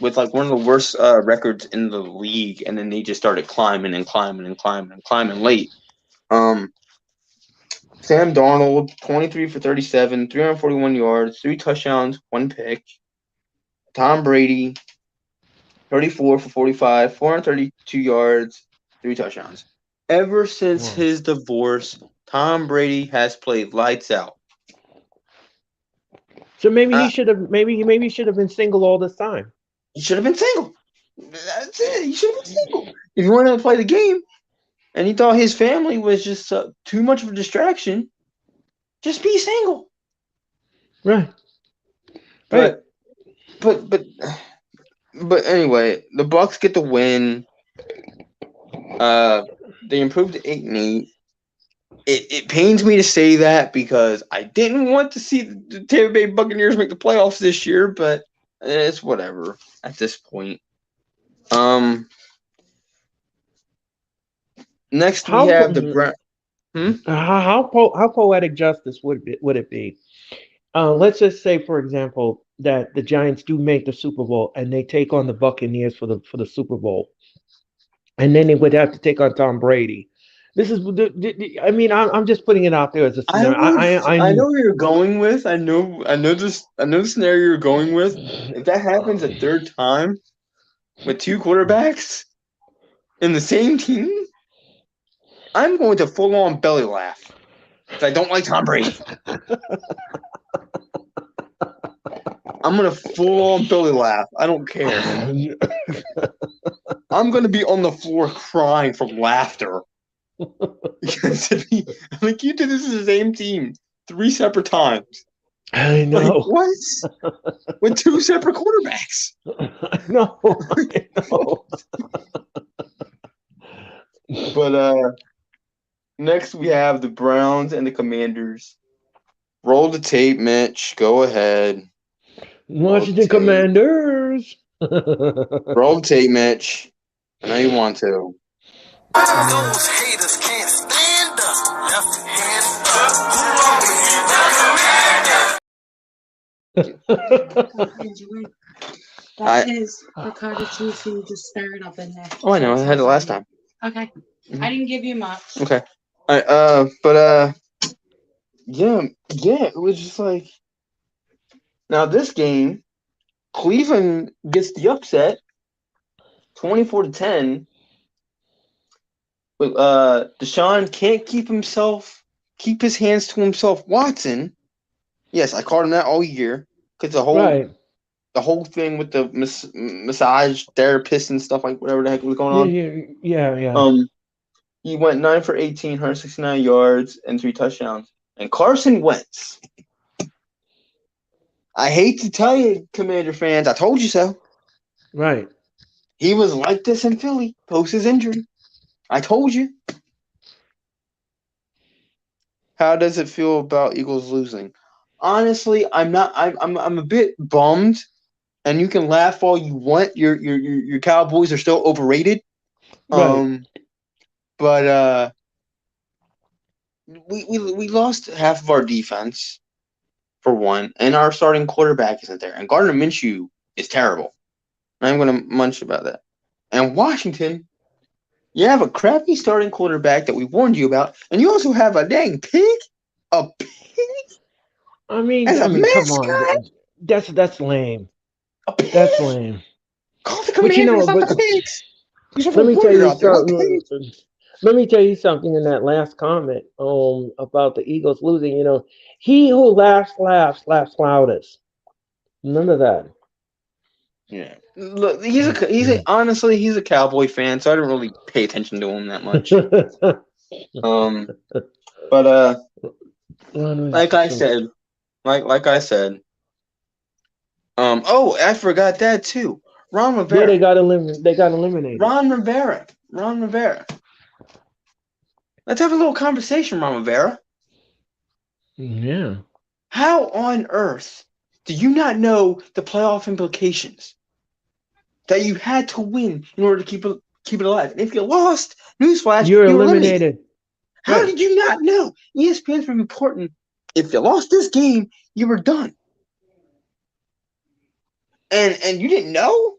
E: with like one of the worst records in the league, and then they just started climbing and climbing and climbing and climbing late. Sam Darnold, 23 for 37, 341 yards, 3 touchdowns, 1 pick. Tom Brady, 34 for 45, 432 yards, 3 touchdowns. Ever since
F: Wow.
E: his divorce, Tom Brady has played lights out.
F: So maybe he should have. Maybe he should have been single all this time.
E: He should have been single. That's it. He should have been single. If you wanted to play the game, and he thought his family was just too much of a distraction, just be single.
F: Right. Right.
E: But anyway, the Bucks get the win. They improved to 8-8. It pains me to say that because I didn't want to see the Tampa Bay Buccaneers make the playoffs this year, but it's whatever at this point. Next we have the Brown.
F: How poetic justice would it be? Let's just say, for example, that the Giants do make the Super Bowl and they take on the Buccaneers for the Super Bowl, and then they would have to take on Tom Brady. This is I mean, I'm just putting it out there as a scenario.
E: I know where you're going with. I know the scenario you're going with. If that happens a third time with 2 quarterbacks in the same team, I'm going to full on belly laugh. Because I don't like Tom Brady. I'm gonna full on belly laugh. I don't care. I'm gonna be on the floor crying from laughter. Because like you did this as the same team 3 separate times.
F: I know.
E: Like, what? With 2 separate quarterbacks.
F: No, I know.
E: But next we have the Browns and the Commanders. Roll the tape, Mitch. Go ahead.
F: Washington Commanders.
E: Roll the tape, Mitch. I know you want to.
G: Those haters can't stand us. Left hand
H: That is ricotta cheese you just stirred up in there.
E: Oh, I know. I had it last time.
H: Okay. I didn't give you much.
E: Okay. All right. But yeah. It was just like. Now this game, Cleveland gets the upset, 24-10. But Deshaun can't keep his hands to himself. Watson, yes, I called him that all year because the whole thing with the massage therapist and stuff, like whatever the heck was going on.
F: Yeah.
E: He went 9 for 18, 169 yards and 3 touchdowns. And Carson Wentz. I hate to tell you, Commander fans, I told you so.
F: Right.
E: He was like this in Philly post his injury. I told you. How does it feel about Eagles losing? Honestly, I'm not. I'm a bit bummed, and you can laugh all you want. Your Cowboys are still overrated.
F: Right.
E: But we lost half of our defense for one, and our starting quarterback isn't there, and Gardner Minshew is terrible. I'm going to munch about that. And Washington, you have a crappy starting quarterback that we warned you about, and you also have a dang pig. A pig?
F: I mean,
E: As a
F: come
E: mascot?
F: on. That's lame.
E: A pig?
F: That's lame.
E: Call the
F: But
E: Commanders, not the Pigs. There's a
F: let me tell
E: reporter
F: you
E: out there, not
F: something.
E: pigs.
F: Let me tell you something in that last comment about the Eagles losing. He who laughs loudest. Remember that.
E: Yeah. Look, he's a Cowboy fan, so I don't really pay attention to him that much. Um, but like I said, like I said, oh, I forgot that too. Ron
F: Yeah,
E: Rivera.
F: they got eliminated.
E: Ron Rivera. Let's have a little conversation, Ron Rivera.
F: Yeah.
E: How on earth do you not know the playoff implications? That you had to win in order to keep it alive. And if you lost, newsflash,
F: You're
E: you were eliminated.
F: eliminated.
E: How
F: Right.
E: did you not know? ESPN's been reporting if you lost this game, you were done. And you didn't know?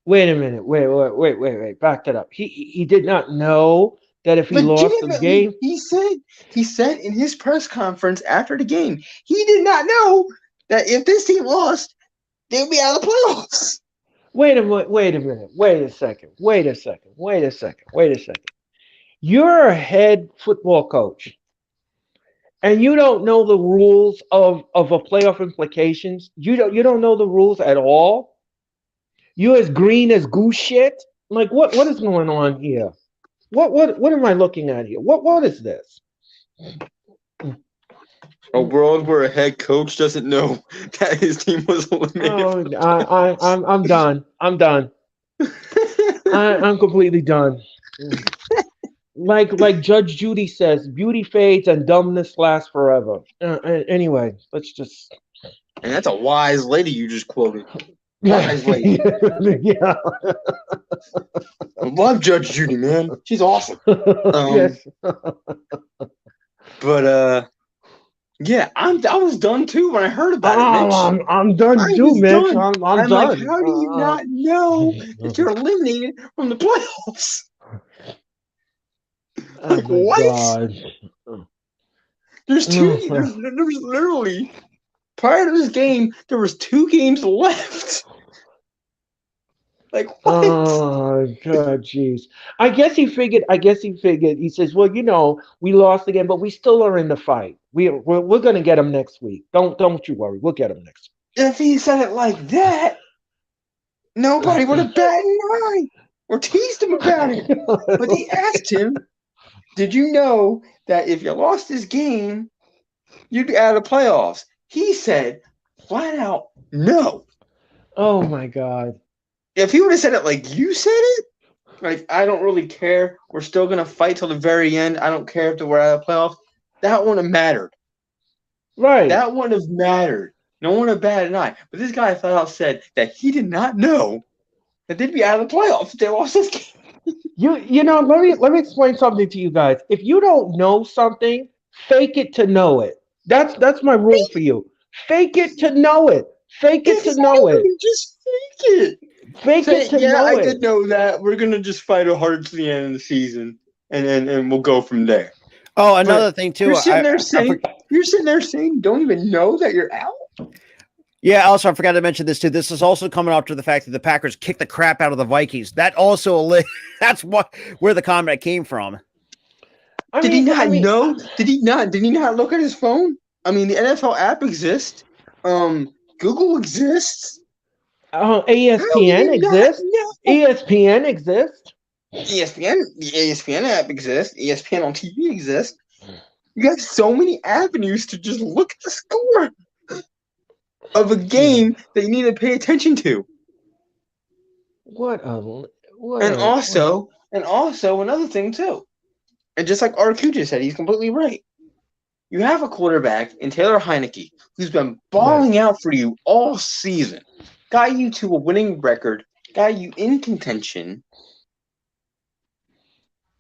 F: Wait a minute. Wait. Back that up. He did not know that if he lost the
E: Legitimately,
F: game.
E: he said in his press conference after the game, he did not know that if this team lost, they would be out of the playoffs.
F: Wait a minute. Wait a second. You're a head football coach, and you don't know the rules of a playoff implications. You don't know the rules at all. You as green as goose shit. Like what is going on here? What am I looking at here? What is this?
E: A world where a head coach doesn't know that his team was eliminated.
F: Oh, I'm done. I'm completely done. Like Judge Judy says, beauty fades and dumbness lasts forever. Anyway, let's just.
E: And that's a wise lady you just quoted. Wise lady.
F: Yeah.
E: I love Judge Judy, man. She's awesome.
F: Yes.
E: But yeah, I was done too when I heard about it, Mitch.
F: I'm done
E: I
F: too,
E: was
F: Mitch.
E: done.
F: I'm
E: I'm like,
F: done.
E: how do you not know that you're eliminated from the playoffs?
F: Oh
E: Like
F: my
E: what?
F: God.
E: There's literally prior to this game, there was 2 games left. Like what?
F: Oh God, jeez. I guess he figured. He says, "Well, we lost again, but we still are in the fight. We're gonna get him next week. Don't you worry. We'll get him next
E: If he said it like that, nobody would have batted an eye or teased him about it.
F: week."
E: But they asked him, "Did you know that if you lost this game, you'd be out of the playoffs?" He said, flat out, no.
F: Oh my God.
E: If he would have said it like you said it, like I don't really care, we're still gonna fight till the very end. I don't care if we're out of the playoffs. That wouldn't have mattered.
F: Right.
E: That wouldn't have mattered. No one would have batted an eye. But this guy flat out said that he did not know that they'd be out of the playoffs if they lost this game.
F: Let me explain something to you guys. If you don't know something, fake it to know it. That's my rule for you. Fake it to know it. Fake it to know it.
E: Exactly. Just fake it.
F: Fake
E: Say,
F: it to
E: yeah,
F: know
E: I
F: it.
E: did know that. We're gonna just fight hard to the end of the season, and we'll go from there.
D: Oh, another thing too.
E: You're sitting there saying, you don't even know that you're out.
D: Yeah, also I forgot to mention this too. This is also coming after the fact that the Packers kicked the crap out of the Vikings. That also that's where the comment came from.
E: Did he not know? Did he not look at his phone? I mean, the NFL app exists. Google exists.
F: ESPN exists. ESPN exists.
E: The ESPN app exists. ESPN on TV exists. You got so many avenues to just look at the score of a game that you need to pay attention to. And also another thing too. And just like RQ just said, he's completely right. You have a quarterback in Taylor Heineke who's been balling out for you all season, got you to a winning record, got you in contention,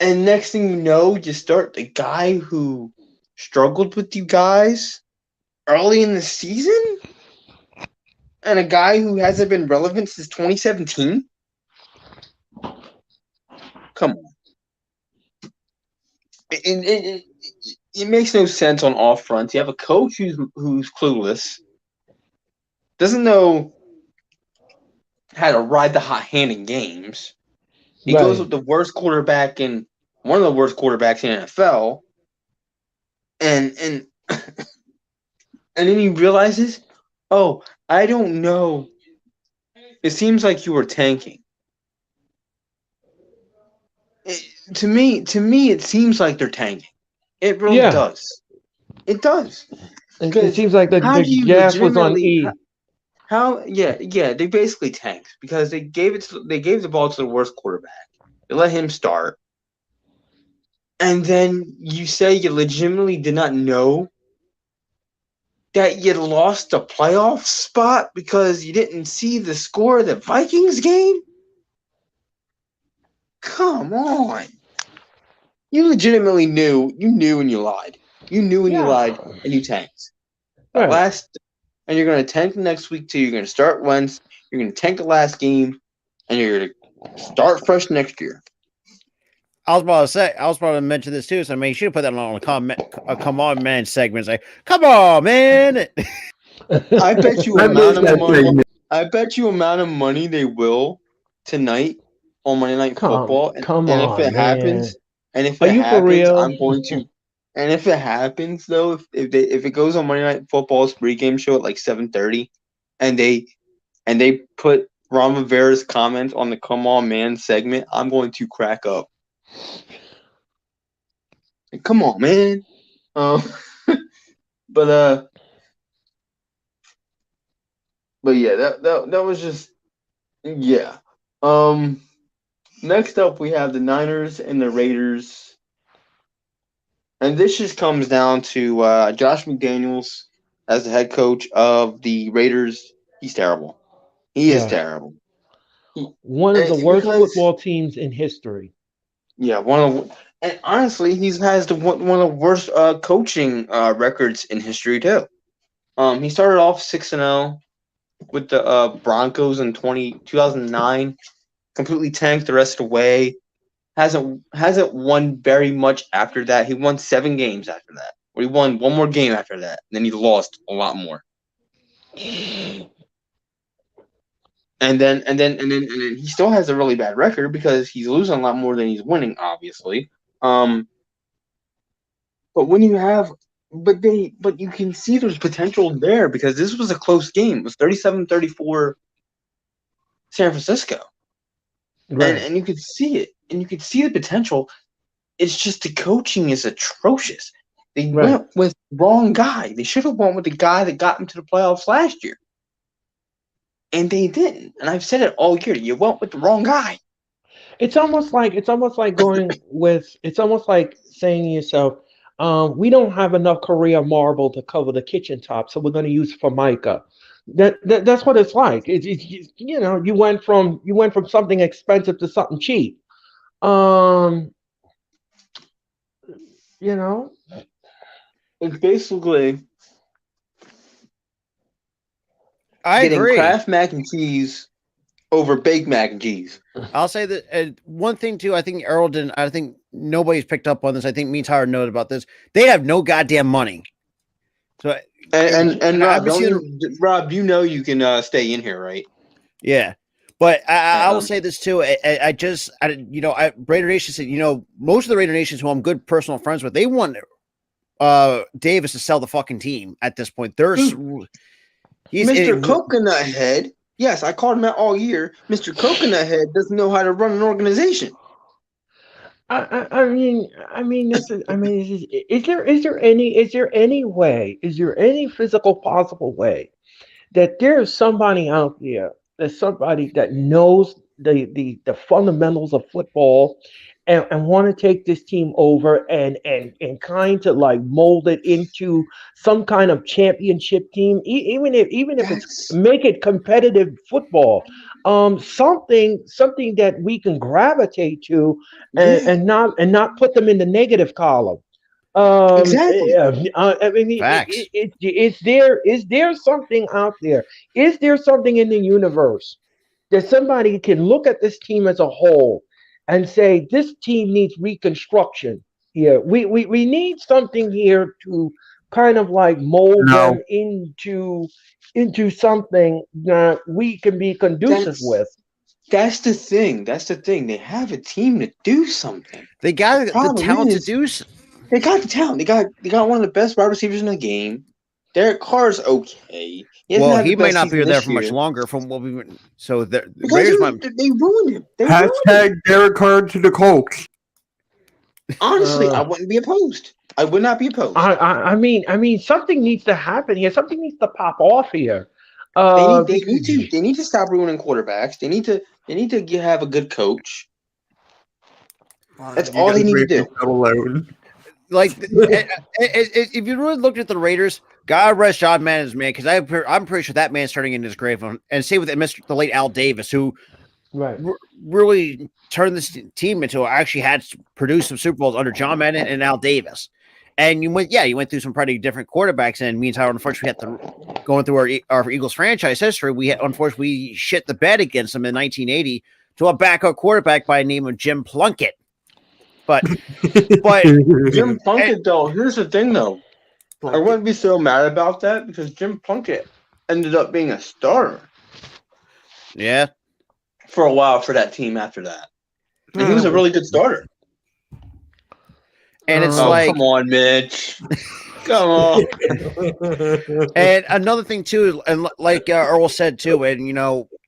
E: and next thing you know, you start the guy who struggled with you guys early in the season, and a guy who hasn't been relevant since 2017. Come on. It makes no sense on all fronts. You have a coach who's clueless. doesn't know how to ride the hot hand in games. He goes
F: Right.
E: with the worst quarterback in one of the worst quarterbacks in the NFL, and and then he realizes, oh, I don't know. It seems like you were tanking. To me, it seems like they're tanking. It really
F: Yeah.
E: does. It does.
F: It
E: Because
F: seems like
E: how
F: the
E: do you
F: gas was on
E: legitimately
F: E.
E: yeah, they basically tanked because they gave the ball to the worst quarterback. They let him start. And then you say you legitimately did not know that you lost a playoff spot because you didn't see the score of the Vikings game? Come on. You legitimately knew. You knew and you lied. You knew and you
F: Yeah.
E: lied and you tanked. The
F: Right.
E: last and you're gonna tank the next week too. You're gonna start Wentz, you're gonna tank the last game, and you're gonna start fresh next year.
D: I was about to mention this too. So I mean, you should have put that on a come on man segment. Say, come on, man.
E: I bet you
F: I
E: amount
F: missed
E: of
F: that
E: money.
F: segment.
E: I bet you amount of money they will tonight on Monday Night Football,
F: Come
E: and if
F: on,
E: it
F: man.
E: happens, and if
F: Are
E: it
F: you for
E: happens,
F: real?
E: I'm going to. And if it happens though, if it goes on Monday Night Football's pregame show at like 7:30, and they put Ron Rivera's comments on the "Come On Man" segment, I'm going to crack up. Like, come on, man. Um, but but yeah, that was just yeah. Um, Next up we have the Niners and the Raiders, and this just comes down to Josh McDaniels as the head coach of the Raiders. He's terrible. He is
F: Yeah.
E: terrible. He,
F: One of the worst
E: because
F: football teams in history.
E: yeah, and honestly, he's has one of the worst coaching records in history too. He started off 6-0 with the Broncos in 2009. Completely tanked the rest of the way. Hasn't won very much after that. He won 7 games after that. Or he won one more game after that. And then he lost a lot more. And then he still has a really bad record because he's losing a lot more than he's winning, obviously. Um, but when you have but you can see there's potential there because this was a close game. It was 37-34 San Francisco.
F: Right.
E: And you could see it. And you could see the potential. It's just the coaching is atrocious. They
F: Right.
E: went with wrong guy. They should have went with the guy that got them to the playoffs last year. And they didn't. And I've said it all year. You went with the wrong guy.
F: It's almost like saying to yourself, we don't have enough Korea marble to cover the kitchen top, so we're going to use Formica. That's what it's like. You went from something expensive to something cheap. Um, you know,
E: It's basically
D: I
E: getting
D: agree.
E: Kraft mac and cheese over baked mac and cheese.
D: I'll say that one thing too. I think Earl didn't. I think nobody's picked up on this. I think me and Tyler know about this. They have no goddamn money. So
E: And
D: I've
E: Rob,
D: been seeing.
E: Rob, you know you can stay in here, right?
D: Yeah. But I will
E: Um,
D: say this too. Raider Nation said, most of the Raider Nations who I'm good personal friends with, they want Davis to sell the fucking team at this point.
E: Mr. Coconut Head. Yes, I called him out all year. Mr. Coconut Head doesn't know how to run an organization.
F: is there any physical possible way that there's somebody out there, there's somebody that knows the fundamentals of football and want to take this team over and kind of like mold it into some kind of championship team, even if it's
E: That's
F: make it competitive football, something that we can gravitate to
E: yeah,
F: and not put them in the negative column.
E: exactly.
F: I mean,
D: facts.
F: is there something out there? Is there something in the universe that somebody can look at this team as a whole and say this team needs reconstruction here? We need something here kind of like mold
I: No.
F: them into something that we can be conducive with.
E: That's the thing. That's the thing. They have a team to do something.
D: They got the
E: problem
D: talent to
E: is-
D: do.
E: They got the talent. They got one of the best wide receivers in the game. Derek Carr's okay.
D: Well,
E: had the
D: he may
E: best
D: not be
E: season
D: there
E: this
D: for much
E: year.
D: longer. From what we so the
E: Because
D: Raiders might.
E: they ruined him. They ruined him.
I: Hashtag Derek Carr to the Colts.
E: Honestly, I wouldn't be opposed. I would not be opposed.
F: I mean, something needs to happen here. Something needs to pop off here.
E: They need to stop ruining quarterbacks. They need to have a good coach. That's all they need to do.
I: Alone.
D: Like, if you really looked at the Raiders, God rest John Madden's man, because I'm pretty sure that man's turning in his grave. And same with the late Al Davis, who really turned this team into actually had produced some Super Bowls under John Madden and Al Davis. And you went through some pretty different quarterbacks. And meantime, unfortunately, we had to going through our Eagles franchise history. We shit the bed against them in 1980 to a backup quarterback by the name of Jim Plunkett. But
E: Jim Plunkett, though, here's the thing, though. I wouldn't be so mad about that because Jim Plunkett ended up being a starter.
D: Yeah.
E: For a while for that team after that. And he was a really good starter.
D: And it's like,
E: come on, Mitch. Come on.
D: And another thing too, and like Earl said too, and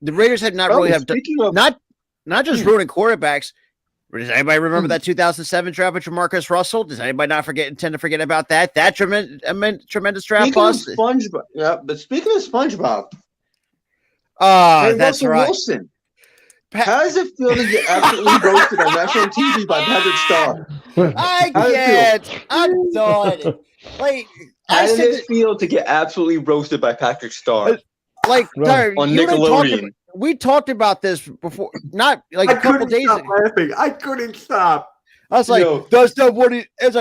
D: the Raiders had not really have done not just ruining quarterbacks. Does anybody remember that 2007 draft with Jamarcus Russell? Does anybody tend to forget about that? That tremendous draft bust.
E: SpongeBob, yeah, but speaking of SpongeBob,
D: that's
E: Russell
D: right.
E: Wilson. How does it feel to get absolutely roasted on national TV by Patrick Starr?
D: I can't. I'm done. Like,
E: how does it feel to get absolutely roasted by Patrick Starr?
D: Like, Tyler,
E: on Nickelodeon.
D: We talked about this before, not like a couple days ago.
I: Laughing. I couldn't stop.
D: I was like, that's not what he is.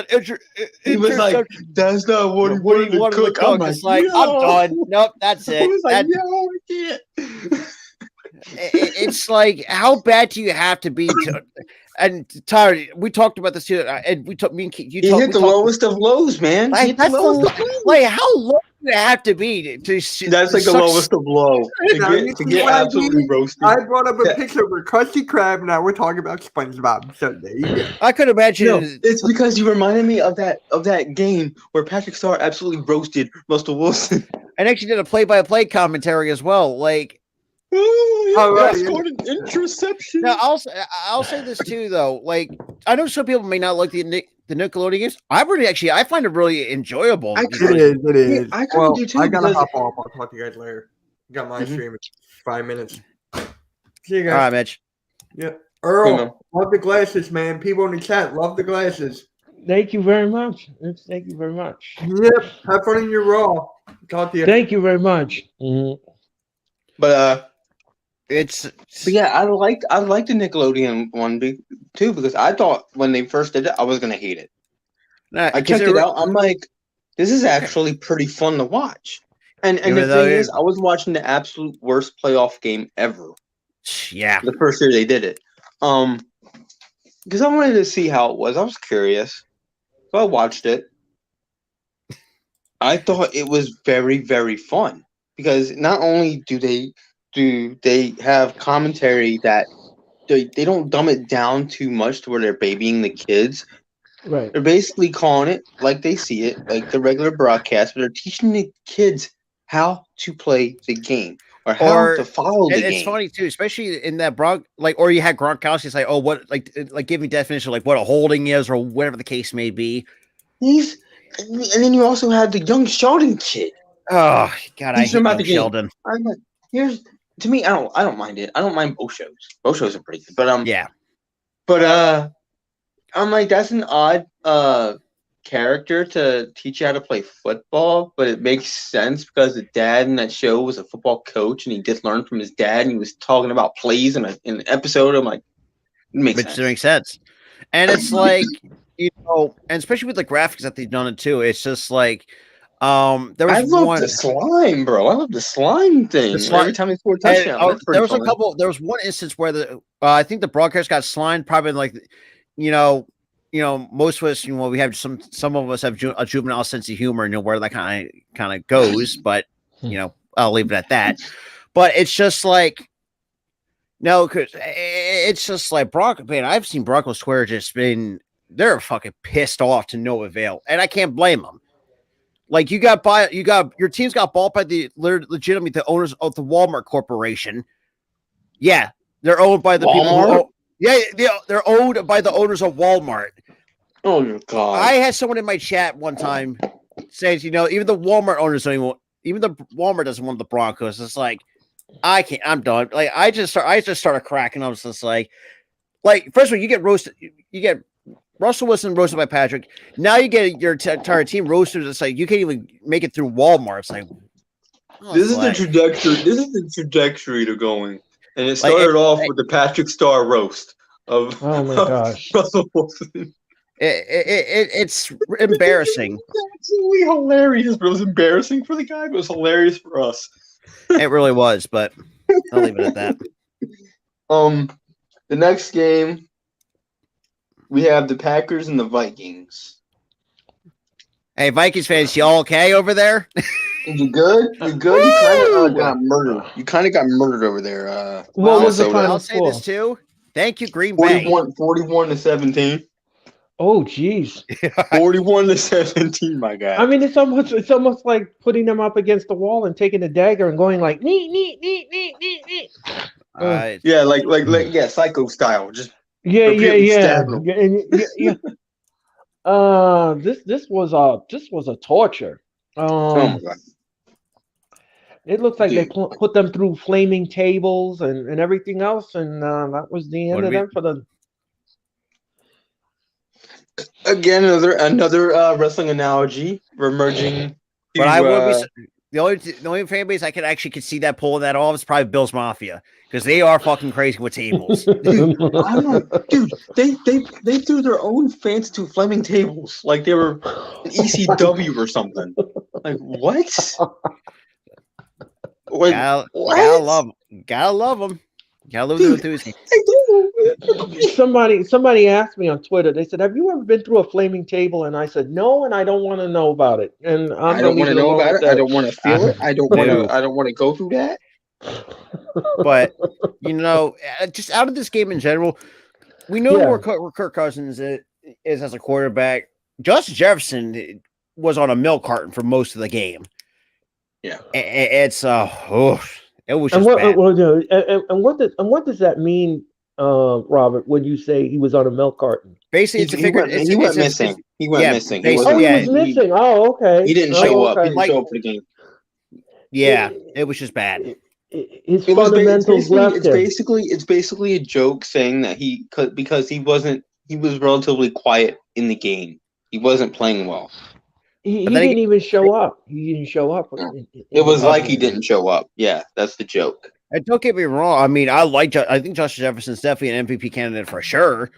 E: He was like, that's not what he wanted to cook.
D: I'm like, I'm done. Nope, that's it.
E: I was like, I can't.
D: It's like, how bad do you have to be to? And Tyler, we talked about this too, and we talked. Me and Keith,
E: he hit the lowest of lows, man.
D: Like, how low do you have to be to?
E: That's like the lowest of low to get absolutely roasted.
I: I brought up a picture of a Krusty Krab. Now we're talking about SpongeBob. So there you go.
D: I could imagine.
E: No, it's because you reminded me of that game where Patrick Starr absolutely roasted Russell Wilson,
D: and actually did a play-by-play commentary as well, like.
E: Scored an interception.
D: Now, I'll say this too, though. Like, I know some people may not like the Nickelodeon games. I find it really enjoyable.
I: It is.
E: I kind of do too.
I: I gotta hop off. I'll talk to you guys later. Got my stream in 5 minutes. See you guys.
D: All right, Mitch.
I: Yeah, Earl, love the glasses, man. People in the chat love the glasses.
F: Thank you very much. Thank you very much.
I: Yep. Have fun in your Raw. Talk to you.
F: Thank you very much. Mm-hmm.
E: But
D: But
E: yeah, I like the Nickelodeon one too because I thought when they first did it, I was gonna hate it. I checked it out. I'm like, this is actually pretty fun to watch. And the thing is, I was watching the absolute worst playoff game ever.
D: Yeah,
E: the first year they did it. Because I wanted to see how it was. I was curious, so I watched it. I thought it was very, very fun because not only do they have commentary that they don't dumb it down too much to where they're babying the kids.
F: Right.
E: They're basically calling it like they see it, like the regular broadcast, but they're teaching the kids how to play the game or how to follow the game.
D: It's funny too, especially in that or you had Gronkowski say, "Oh, what like give me definition like what a holding is or whatever the case may be."
E: And then you also had the young Sheldon kid.
D: Oh God, I hate young Sheldon.
E: I'm like, to me, I don't mind it. I don't mind both shows. Both shows are pretty good. But
D: yeah.
E: But I'm like, that's an odd character to teach you how to play football, but it makes sense because the dad in that show was a football coach and he did learn from his dad and he was talking about plays in an episode. I'm like, it makes sense.
D: And it's like, and especially with the graphics that they've done it too, it's just like I
E: love the slime, bro. I love the slime thing. Every time they score a touchdown.
D: There was one instance where I think the broadcast got slimed probably like, most of us, we have some of us have a juvenile sense of humor, and where that kind of goes. But I'll leave it at that. But it's just like, no, because it's just like Bronco. Man, I've seen Broncos Square they're fucking pissed off to no avail, and I can't blame them. Like your team's got bought by legitimately the owners of the Walmart Corporation. Yeah, they're owned by the
E: Walmart?
D: they're owned by the owners of Walmart.
E: Oh your god!
D: I had someone in my chat one time saying, even the Walmart owners even the Walmart doesn't want the Broncos. It's like, I can't. I'm done. Like I just started cracking. I was just like first of all, you get roasted. You get Russell Wilson roasted by Patrick. Now you get your entire team roasted. It's like you can't even make it through Walmart. It's like
E: this is the trajectory. This is the trajectory to going. And it started off with the Patrick Star roast of Russell Wilson.
D: It's embarrassing.
E: It's absolutely hilarious. It was embarrassing for the guy, but it was hilarious for us.
D: It really was, but I'll leave it at that.
E: The next game, we have the Packers and the Vikings.
D: Hey, Vikings fans, y'all okay over there?
E: You good? You good? You kind of got murdered. You kind of got murdered over there.
F: What was the final
D: I'll say this too. Thank you, Green Bay.
E: 41-17.
F: Oh, jeez.
E: 41-17, my guy.
F: I mean, it's almost like putting them up against the wall and taking a dagger and going like, nee.
E: Yeah, like Psycho style. Just
F: yeah. This was a torture.
E: Oh my god.
F: It looks like they put them through flaming tables and everything else, and that was the end of them for the.
E: Again, another wrestling analogy. We're merging.
D: But I will be the only fan base I could see that pulling that off is probably Bill's Mafia, because they are fucking crazy with tables.
E: Dude, they threw their own fans to flaming tables like they were an ECW or something. Like what? Like,
D: gotta love them. Gotta love them. Gotta love the enthusiasm.
F: Somebody asked me on Twitter. They said, "Have you ever been through a flaming table?" And I said, "No," and I don't want to know about it. And
E: I don't want to know about it. I don't want to feel it. I don't want to go through that.
D: But just out of this game in general, we know where Kirk Cousins is as a quarterback. Justin Jefferson was on a milk carton for most of the game.
E: Yeah,
D: it was just bad.
F: And what does that mean, Robert? When you say he was on a milk carton,
D: basically,
E: he went missing. He went missing.
F: He was missing. Oh, okay.
E: He didn't show up. He didn't show up for the game.
D: Yeah, it was just bad.
F: His fundamentals left him.
E: It's basically a joke saying that because he was relatively quiet in the game. He wasn't playing well.
F: He didn't even show up. He didn't show up.
E: It was like he didn't show up. Yeah, that's the joke.
D: And don't get me wrong. I mean, I think Justin Jefferson's definitely an MVP candidate for sure.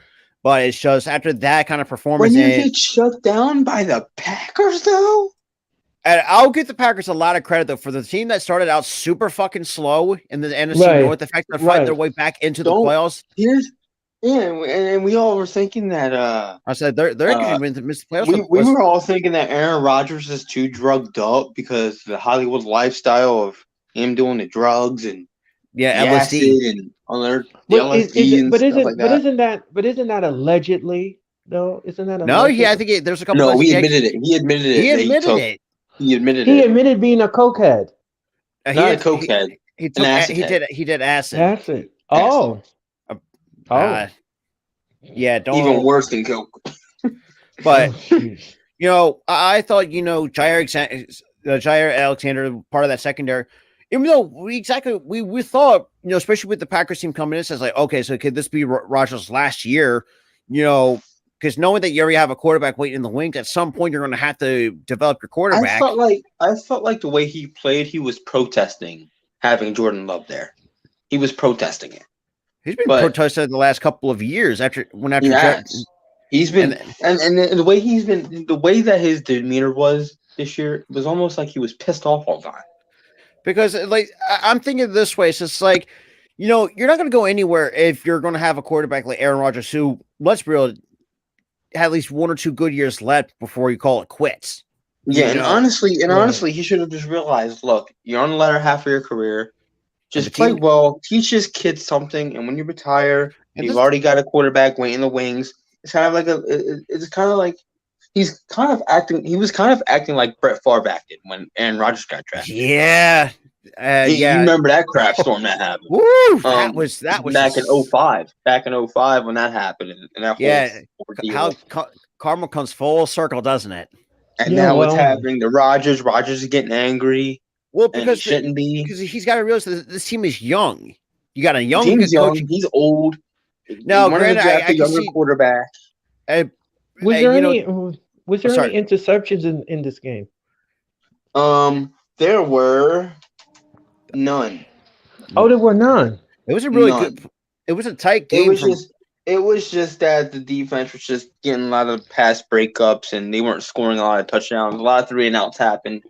D: But it's just after that kind of performance.
E: When you get shut down by the Packers, though?
D: And I'll give the Packers a lot of credit, though, for the team that started out super fucking slow in the NFC North. The fact they're fighting their way back into the playoffs.
E: And we all were thinking that
D: I said they're going to miss the playoffs.
E: We were all thinking that Aaron Rodgers is too drugged up because the Hollywood lifestyle of him doing the drugs and
D: LSD
E: and other LSD and stuff like that.
F: But isn't that allegedly though? Isn't that
D: no? Yeah, I think there's a couple.
E: No, he admitted it. He admitted it. He
F: admitted being a cokehead.
E: Not a cokehead.
D: He did acid.
F: Acid. Oh.
D: Yeah, don't
E: even worse than coke.
D: But I thought Jair Alexander, part of that secondary. Even though we thought, especially with the Packers team coming in, says like, okay, so could this be Rodgers' last year? Because knowing that you already have a quarterback waiting in the wings, at some point you're going to have to develop your quarterback.
E: I felt like the way he played, he was protesting having Jordan Love there. He was protesting it.
D: He's been protested the last couple of years
E: he's been and the way that his demeanor was this year was almost like he was pissed off all the time.
D: Because I'm thinking this way, it's just like, you're not going to go anywhere if you're going to have a quarterback like Aaron Rodgers, who, let's be real, have at least 1 or 2 good years left before you call it quits.
E: Yeah,
D: You
E: and
D: know?
E: honestly, he should have just realized, look, you're on the latter half of your career.
D: And
E: Just
D: the
E: play
D: team-
E: well, teach this kid something, and when you retire,
D: And
E: you've
D: this-
E: already got a quarterback waiting in the wings. It's kind of like it's kind of like he's kind of acting. He was kind of acting like Brett Favre acted when Aaron Rodgers got drafted.
D: Yeah.
E: You remember that crap storm that happened?
D: Woo! That was
E: back in 05. Back in 05 when that happened, and that whole ordeal.
D: How karma comes full circle, doesn't it?
E: And now what's happening? The Rodgers is getting angry.
D: Well,
E: and
D: because
E: he shouldn't be.
D: Because he's got to realize that this team is young. You got a young
E: team's
D: coach.
E: young. He's old.
D: No,
E: granted, I can younger
D: see,
E: quarterback.
F: Was there any interceptions in this game?
E: There were none.
F: Oh, there were none.
D: It was a really good. It was a tight game.
E: It was just that the defense was just getting a lot of pass breakups, and they weren't scoring a lot of touchdowns. A lot of 3-and-outs happened.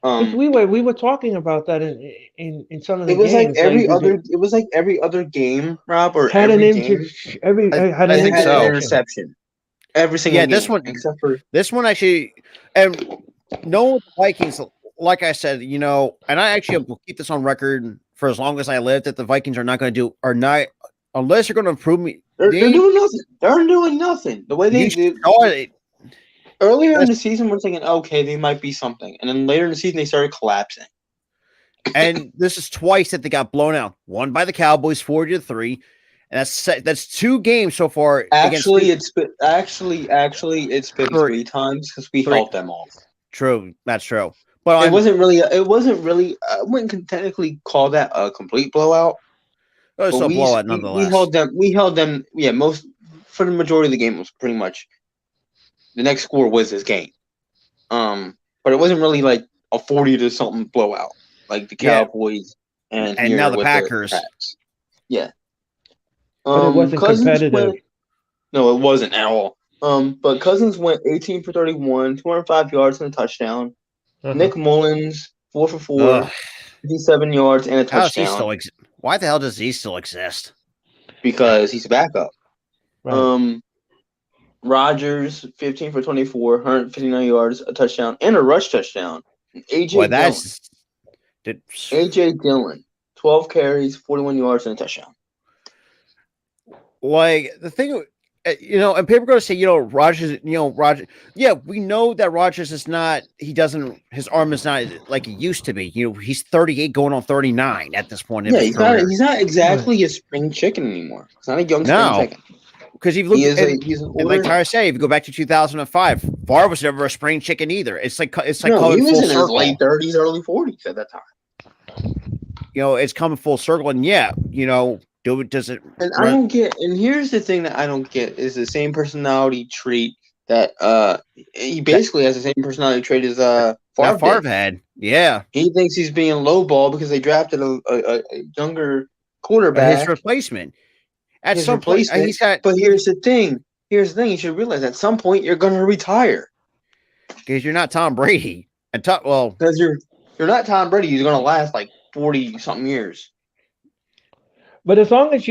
F: We were talking about that in some of the
E: games.
F: It
E: was like every other game, Rob, or
F: had
E: every
F: an
E: interception. Every single game,
D: this one,
E: except for
D: this one actually, and no Vikings. Like I said, and I actually will keep this on record for as long as I live that the Vikings are not going to unless you're going to improve me.
E: They're doing nothing. They're doing nothing. The way they did. Earlier in the season, we're thinking, okay, they might be something. And then later in the season, they started collapsing.
D: And this is twice that they got blown out. One by the Cowboys, 40-3. And that's 2 games so far.
E: Actually, it's been 3 times because we held them off.
D: True. That's true. But
E: it wasn't really, I wouldn't technically call that a complete blowout.
D: It was a blowout nonetheless.
E: We held them, for the majority of the game was pretty much. The next score was this game. But it wasn't really like a 40-something blowout like the Cowboys and
D: now the Packers.
E: Yeah.
F: But it wasn't competitive.
E: No, it wasn't at all. But Cousins went 18 for 31, 205 yards and a touchdown. Nick Mullins 4 for 4, 57 yards and a touchdown.
D: Why the hell does he still exist?
E: Because he's a backup.
F: Right.
E: Rodgers, 15 for 24, 159 yards, a touchdown, and a rush touchdown. AJ Dillon, 12 carries, 41 yards, and a touchdown.
D: Like, the thing, and people are going to say, Rodgers, yeah, we know that Rodgers is not, his arm is not like it used to be. He's 38 going on 39 at this point.
E: Yeah, he's not exactly a spring chicken anymore. He's not a young spring chicken.
D: Because he's like Tyra said, if you go back to 2005, Favre was never a spring chicken either. It's like he was in his
E: late 30s, early 40s at that time.
D: It's coming full circle, and does it?
E: And I don't get. And here's the thing that I don't get is the same personality trait that he basically has the same personality trait as
D: Favre had. Yeah,
E: he thinks he's being lowball because they drafted a younger quarterback,
D: his replacement. At some point, he's got.
E: But here's the thing. You should realize at some point you're going to retire
D: because you're not Tom Brady. And
E: because you're not Tom Brady. He's going to last like 40 something years.
F: But as long as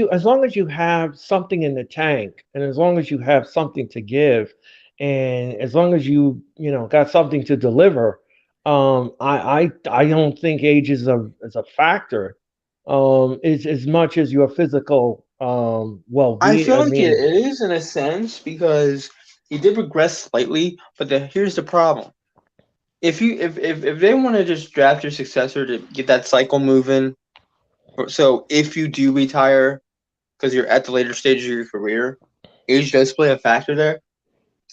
F: you have something in the tank, and as long as you have something to give, and as long as you got something to deliver, I don't think age is a factor. As much as your physical well-being.
E: I feel like it is in a sense because he did regress slightly, but here's the problem. If they want to just draft your successor to get that cycle moving, so if you do retire because you're at the later stages of your career, age does play a factor there.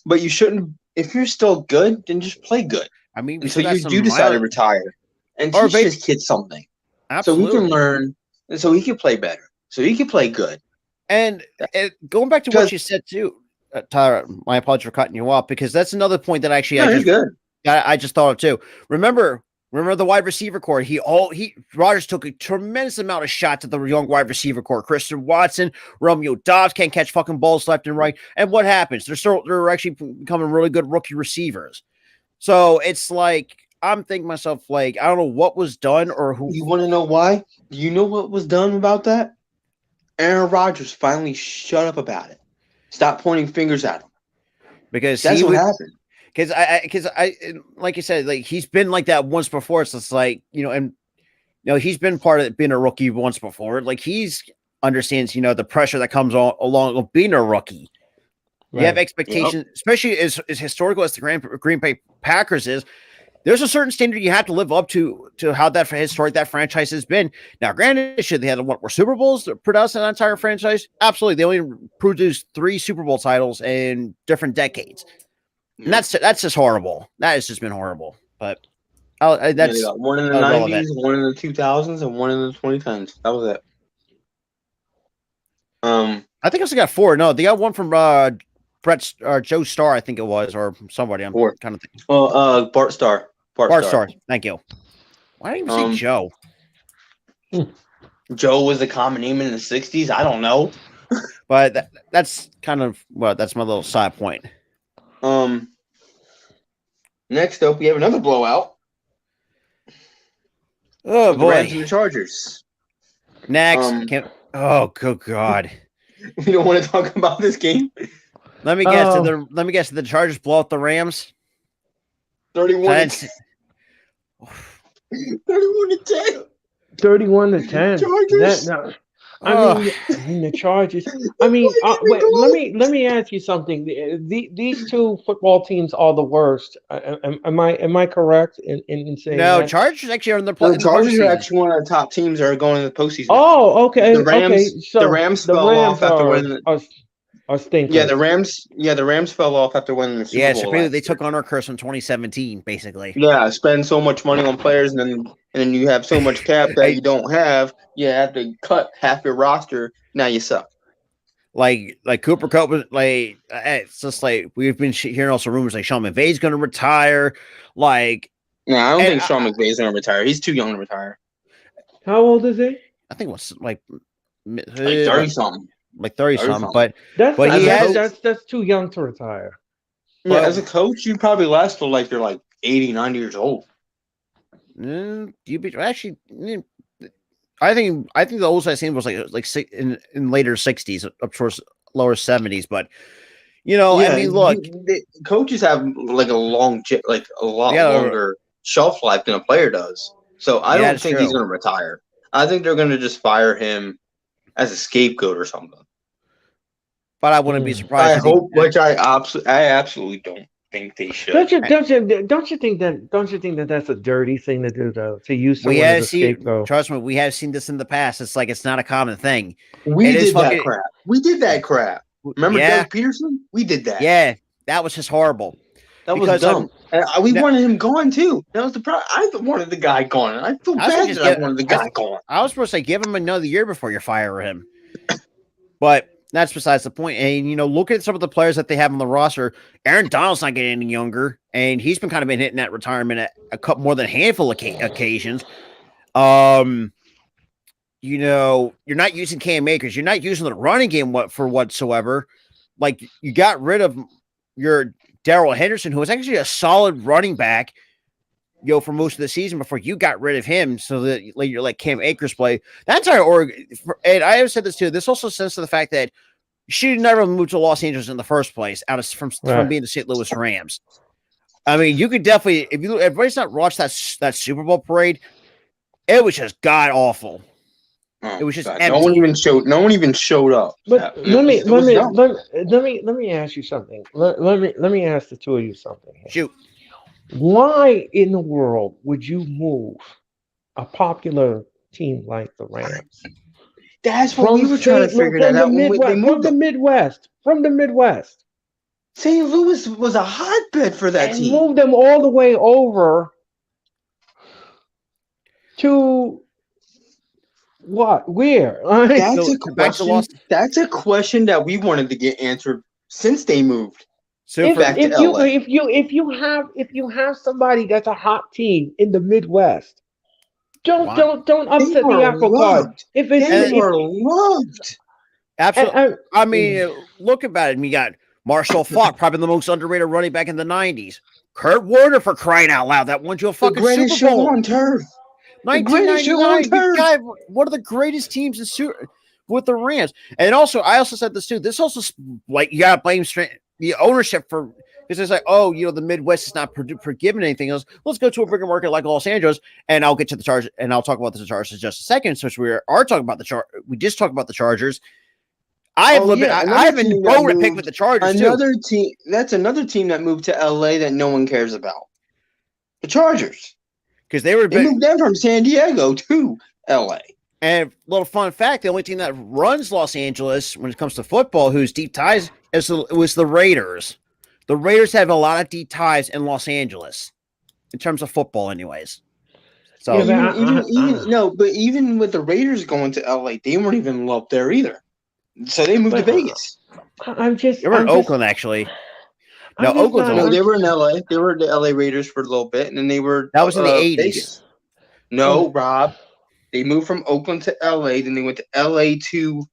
E: But you shouldn't. If you're still good, then just play good.
D: I mean,
E: until you do decide to retire and teach this kid something,
D: absolutely,
E: so he can learn, and so he can play better. So he can play good.
D: And going back to what you said too, Tyra, my apologies for cutting you off because that's another point that actually I just thought of too. Remember the wide receiver core? Rodgers took a tremendous amount of shots at the young wide receiver core. Christian Watson, Romeo Dobbs can't catch fucking balls left and right. And what happens? They're actually becoming really good rookie receivers. So it's like I'm thinking to myself, like, I don't know what was done or who.
E: You want to know why? You know what was done about that? Aaron Rodgers finally shut up about it. Stop pointing fingers at him.
D: because
E: That's what happened.
D: Because I like you said, like he's been like that once before. So it's like and he's been part of being a rookie once before. Like he's understands the pressure that comes along with being a rookie. You have expectations, especially as historical as the Green Bay Packers is. There's a certain standard you have to live up to how that historic that franchise has been. Now, granted, should they have more Super Bowls to produce an entire franchise? Absolutely. They only produced 3 Super Bowl titles in different decades. And that's just horrible. That has just been horrible. But that's
E: they got one in the 90s, one in the 2000s, and one in the 2010s. That was it.
D: I think I also got 4. No, they got one from Joe Starr, I think it was, or somebody. I'm kind of thinking.
E: Oh, Bart Starr.
D: Bart Starr. Thank you. Why didn't you say Joe?
E: Joe was the common name in the 60s. I don't know.
D: But that's kind of that's my little side point.
E: Next up, we have another blowout.
D: Oh boy,
E: the Rams and the Chargers.
D: Next, oh good God,
E: we don't want to talk about this game.
D: Let me guess. Did the Chargers blow out the Rams?
E: 31 to 10.
F: 31 to 10.
E: Chargers.
F: I mean the Chargers. I mean, wait. Let me ask you something. These 2 football teams are the worst. Am I correct in saying that?
D: Chargers actually are in the play.
E: The Chargers are actually one of the top teams that are going to the postseason.
F: Oh, okay.
E: The Rams.
F: Okay. So
E: the Rams fell off after winning.
F: Are stinking.
E: Yeah, the Rams fell off after winning the Super Bowl.
D: Yeah, they took on our curse in 2017, basically.
E: Yeah, spend so much money on players, and then you have so much cap that you don't have. You have to cut half your roster. Now you suck.
D: Like Cooper Kupp was like, it's just like we've been hearing also rumors like Sean McVay's going to retire. Like,
E: no, I don't think Sean McVay's going to retire. He's too young to retire.
F: How old is he?
D: I think it was like
E: 30 something.
D: Like 30 something, but
F: that's too young to retire.
E: Yeah, as a coach, you probably last till like you're like 80, 90 years old.
D: Actually, I think the oldest I've seen was like in later 60s, up towards lower 70s. But I mean, look,
E: coaches have like a lot longer shelf life than a player does. So I don't think he's going to retire. I think they're going to just fire him as a scapegoat or something.
D: But I wouldn't be surprised.
E: I absolutely don't think they should.
F: Don't you think that that's a dirty thing to do, though? To use someone as a scapegoat.
D: Trust me, we have seen this in the past. It's like it's not a common thing.
E: We did that crap. Remember Doug Peterson? We did that.
D: Yeah, that was just horrible.
E: That was dumb. And we wanted him gone too. That was the problem. I wanted the guy gone, and I feel bad that I wanted the guy gone.
D: I was supposed to say give him another year before you fire him, but that's besides the point. And look at some of the players that they have on the roster. Aaron Donald's not getting any younger, and he's been hitting that retirement at a couple more than a handful of occasions. You're not using Cam Akers. You're not using the running game whatsoever. Like you got rid of your Darrell Henderson, who was actually a solid running back, for most of the season before you got rid of him, so that you're like Cam Akers play. That entire and I have said this too. This also stems to the fact that you should never move to Los Angeles in the first place, from being the St. Louis Rams. I mean, you could definitely, if everybody's not watched that Super Bowl parade, it was just god awful. It was just empty.
E: No one even showed up.
F: But let me ask you something. Let me ask the two of you something.
D: Shoot.
F: Why in the world would you move a popular team like the Rams?
E: That's what we were trying to figure that out. From the Midwest. St. Louis was a hotbed for that team.
F: Move them all the way over to what? Where?
E: That's a question that we wanted to get answered since they moved.
F: If you have somebody that's a hot team in the Midwest, don't upset the apple cart.
E: They were loved.
D: Absolutely. I mean, look about it. We got Marshall Faulk, probably the most underrated running back in the 90s. Kurt Warner, for crying out loud, that won you a fucking Super Bowl.
E: On turf.
D: 1999, one of the greatest teams with the Rams. And also, I also said this too. This also, like, you gotta blame the ownership for because it's like, oh, the Midwest is not forgiving anything else. Let's go to a bigger market like Los Angeles, and I'll get to the Chargers, and I'll talk about the Chargers in just a second. Since we are talking about we just talked about the Chargers. I have been bone to pick with the Chargers
E: another team. That's another team that moved to LA that no one cares about. The Chargers,
D: because they
E: moved them from San Diego to LA.
D: And little fun fact: the only team that runs Los Angeles when it comes to football, who's deep ties, was the Raiders. The Raiders have a lot of deep ties in Los Angeles, in terms of football, anyways. So
E: even with the Raiders going to LA, they weren't even loved there either. So they moved to Vegas.
D: They were in Oakland, actually. No, Oakland's
E: no, they were in LA. They were the LA Raiders for a little bit, and then they were
D: that was in the 80s.
E: Vegas. No, Rob. They moved from Oakland to LA, then they went to LA to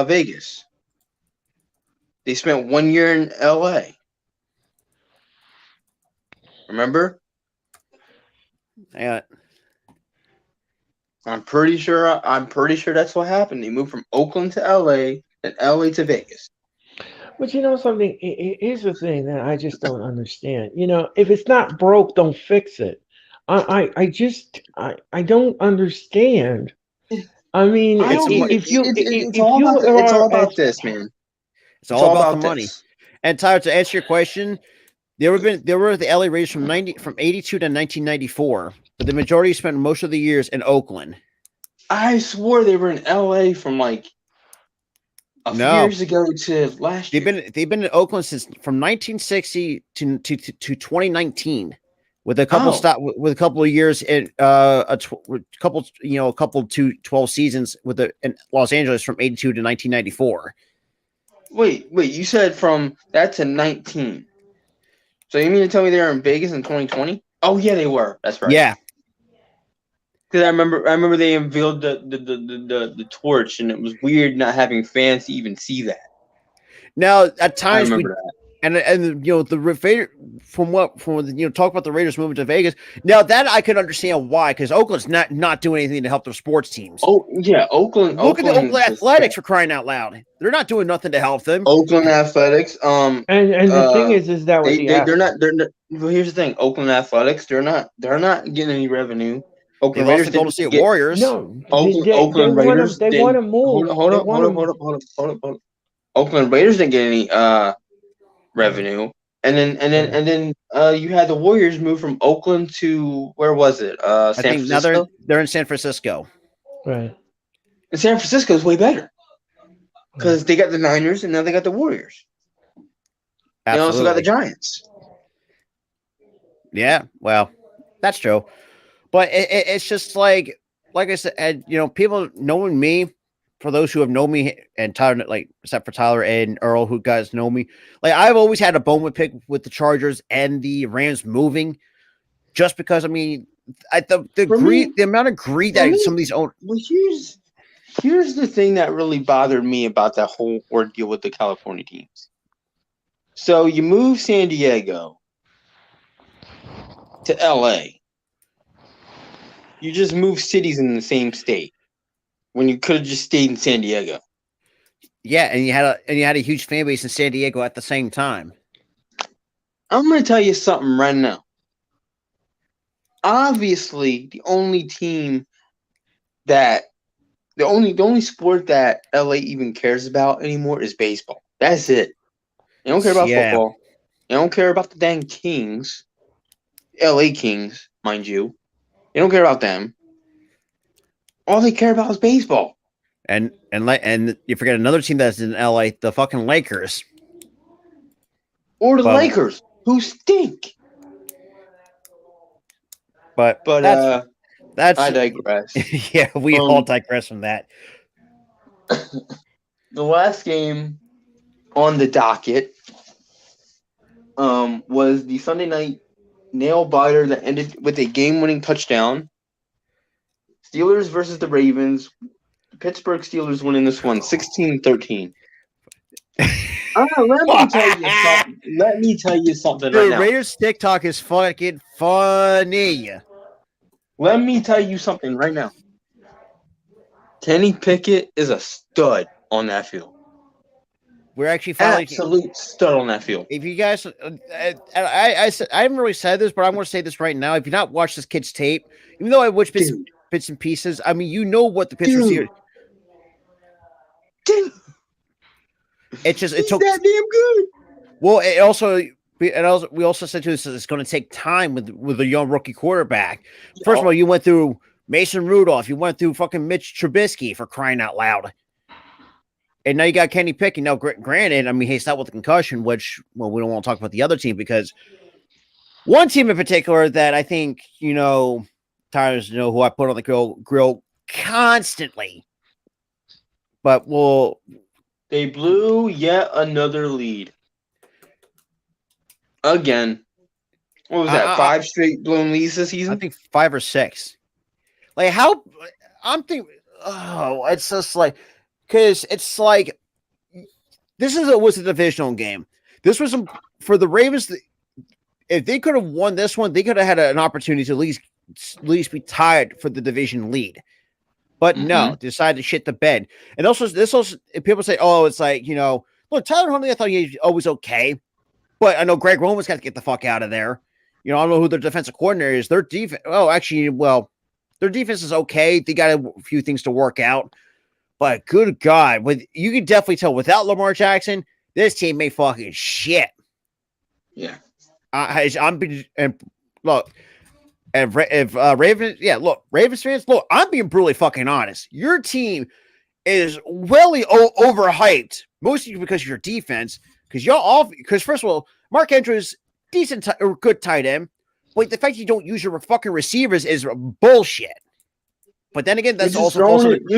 E: Vegas. They spent 1 year in LA. Remember?
D: Yeah.
E: I'm pretty sure that's what happened. They moved from Oakland to LA and LA to Vegas.
F: But you know something? Here's the thing that I just don't understand. If it's not broke, don't fix it. I don't understand. I mean,
E: it's all about this, man.
D: It's all about the money. And Tyler, to answer your question, there were the LA Raiders from 82 to 1994, but the majority spent most of the years in Oakland.
E: I swore they were in LA from like a few years ago to last year.
D: They've been in Oakland from 1960 to 2019. With a couple with a couple of years in a couple 12 seasons in Los Angeles from 82 to 1994.
E: Wait, you said from that to 19. So you mean to tell me they were in Vegas in 2020? Oh yeah, they were. That's right.
D: Yeah.
E: Because I remember they unveiled the torch, and it was weird not having fans to even see that.
D: Now at times
E: I remember that.
D: And the Raiders from talk about the Raiders moving to Vegas. Now that I could understand why, because Oakland's not doing anything to help their sports teams.
E: Oh yeah, Oakland.
D: Look at the Oakland Athletics for crying out loud. They're not doing nothing to help them.
E: Oakland Athletics.
F: And the thing is that
E: they're not. Well, here's the thing. Oakland Athletics. They're not getting any revenue. Oakland
D: Raiders Golden State Warriors.
F: No,
E: Oakland Raiders.
F: They want to move.
E: Hold up. Oakland Raiders didn't get any revenue, and then you had the Warriors move from Oakland to where was it? San Francisco.
D: Now they're in San Francisco,
F: right?
E: And San Francisco is way better because they got the Niners and now they got the Warriors.
D: Absolutely.
E: They also got the Giants.
D: Yeah, well, that's true, but it's just like I said, people knowing me. For those who have known me and Tyler, except for Tyler and Earl, who guys know me, I've always had a bone with pick with the Chargers and the Rams moving, just because the amount of greed that some of these own.
E: Well, here's the thing that really bothered me about that whole ordeal with the California teams. So you move San Diego to LA. You just move cities in the same state. When you could have just stayed in San Diego.
D: Yeah, and you had a huge fan base in San Diego at the same time.
E: I'm going to tell you something right now. Obviously, the only sport that LA even cares about anymore is baseball. That's it. They don't care about football. They don't care about the dang Kings, LA Kings, mind you. They don't care about them. All they care about is baseball.
D: And you forget another team that's in LA, the fucking Lakers.
E: Or the Lakers, who stink.
D: But that's
E: I digress.
D: Yeah, we all digress from that.
E: The last game on the docket was the Sunday night nail biter that ended with a game-winning touchdown. Steelers versus the Ravens. The Pittsburgh Steelers winning this one 16-13. Let me tell you something right now.
D: The Raiders TikTok is fucking funny.
E: Let me tell you something right now. Kenny Pickett is a stud on that field.
D: We're actually finally
E: absolute stud on that field.
D: If you guys, I haven't really said this, but I'm going to say this right now. If you not watched this kid's tape, even though I watched bits and pieces, I mean, you know what the pitch receiver.
E: Dude,
D: it took
E: that damn good.
D: Well, we also said to this it's going to take time with a young rookie quarterback. First of all, you went through Mason Rudolph, you went through fucking Mitch Trubisky for crying out loud. And now you got Kenny Pickett. Now, granted, I mean, he's not with a concussion, which, well, we don't want to talk about the other team because one team in particular that I think, Tyler's who I put on the grill constantly. But
E: they blew yet another lead. Again. What was that? 5 straight blown leads this season?
D: I think 5 or 6. Like, how I'm thinking, it's just like, because it's like, this was a divisional game. This was for the Ravens. If they could have won this one, they could have had an opportunity to at least be tied for the division lead. But no, decided to shit the bed. And also, people say, oh, it's like, look, Tyler Huntley, I thought he was always okay. But I know Greg Roman's got to get the fuck out of there. I don't know who their defensive coordinator is. Their defense, their defense is okay. They got a few things to work out. But good God, you can definitely tell without Lamar Jackson, this team made fucking shit.
E: Yeah.
D: Ravens fans, look, I'm being brutally fucking honest. Your team is overhyped, mostly because of your defense. Because first of all, Mark Andrews, decent or good tight end. But the fact you don't use your fucking receivers is bullshit. But then again, that's
E: you're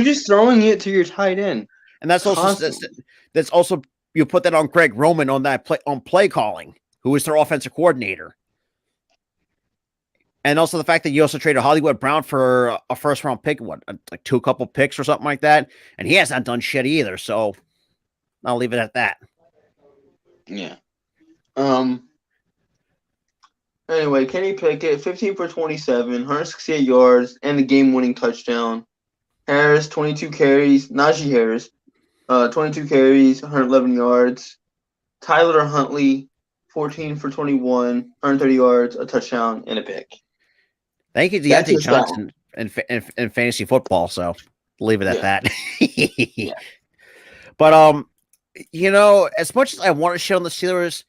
E: just throwing it to your tight end,
D: and that's also you put that on Greg Roman on that play calling, who is their offensive coordinator, and also the fact that you also traded Hollywood Brown for a first round pick, like couple picks or something like that, and he has not done shit either. So I'll leave it at that.
E: Yeah. Anyway, Kenny Pickett, 15 for 27, 168 yards, and the game-winning touchdown. Harris, 22 carries. Najee Harris, 22 carries, 111 yards. Tyler Huntley, 14 for 21, 130 yards, a touchdown, and a pick.
D: Thank you, Deontay Johnson, in fantasy football. So leave it at that. Yeah. But as much as I want to shit on the Steelers,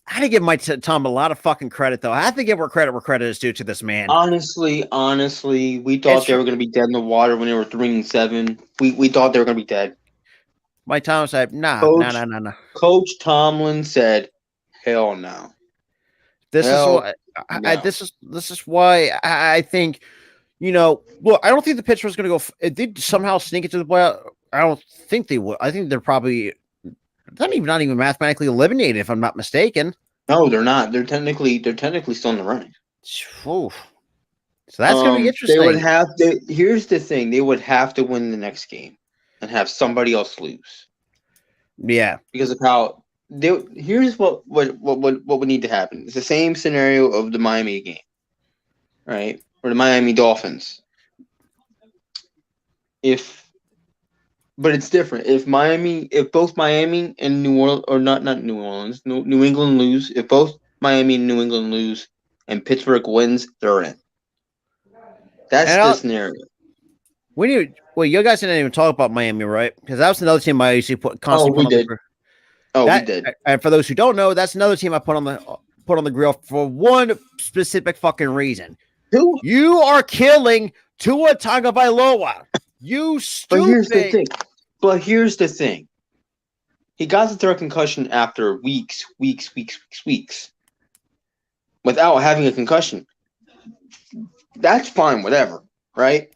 D: I had to give Mike Tom a lot of fucking credit, though. I have to give where credit is due to this man.
E: Honestly, we thought they were going to be dead in the water when they were 3-7. We thought they were going to be dead.
D: Mike Tom said, nah.
E: Coach Tomlin said, hell no.
D: This is why I think, look, I don't think the Pittsburgh's going to go. If they somehow sneak into the playoff, I don't think they would. I think they're probably not even mathematically eliminated, if I'm not mistaken.
E: No, they're not. They're technically still in the running.
D: Oof. So that's going to be interesting.
E: They would have to. Here's the thing: they would have to win the next game and have somebody else lose.
D: Yeah,
E: because of how they. Here's what would need to happen. It's the same scenario of the Miami game, right? Or the Miami Dolphins. But it's different. If both Miami and New Orleans, or not New Orleans, New England lose, if both Miami and New England lose and Pittsburgh wins, they're in. That's the scenario.
D: You guys didn't even talk about Miami, right? Because that was another team I usually put constantly.
E: We did. We did.
D: And for those who don't know, that's another team I put on the grill for one specific fucking reason.
E: Who?
D: You are killing Tua Tagovailoa. You stupid.
E: But here's the thing. He got the third concussion after weeks without having a concussion. That's fine, whatever, right?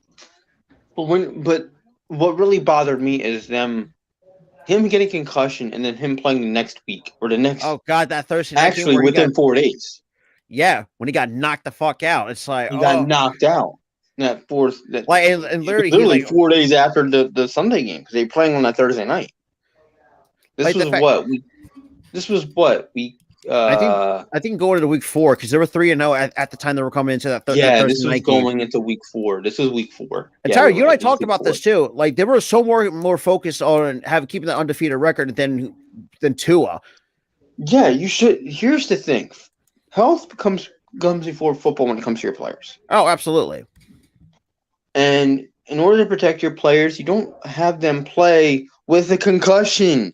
E: But what really bothered me is him getting concussion and then him playing the next week or the next.
D: Oh God, that Thursday night
E: actually within 4 days.
D: Yeah, when he got knocked the fuck out, it's like
E: he got knocked out. And
D: literally
E: 4 days after the Sunday game because they were playing on that Thursday night. This was what week.
D: I think going into week 4 because they were 3-0 at the time they were coming into that. Thursday night
E: this was going into week 4. This was week 4.
D: And Tyler, you and I talked about this too. Like they were so more focused on keeping the undefeated record than than Tua.
E: Yeah, you should. Here's the thing: health comes before football when it comes to your players.
D: Oh, absolutely.
E: And in order to protect your players, you don't have them play with a concussion.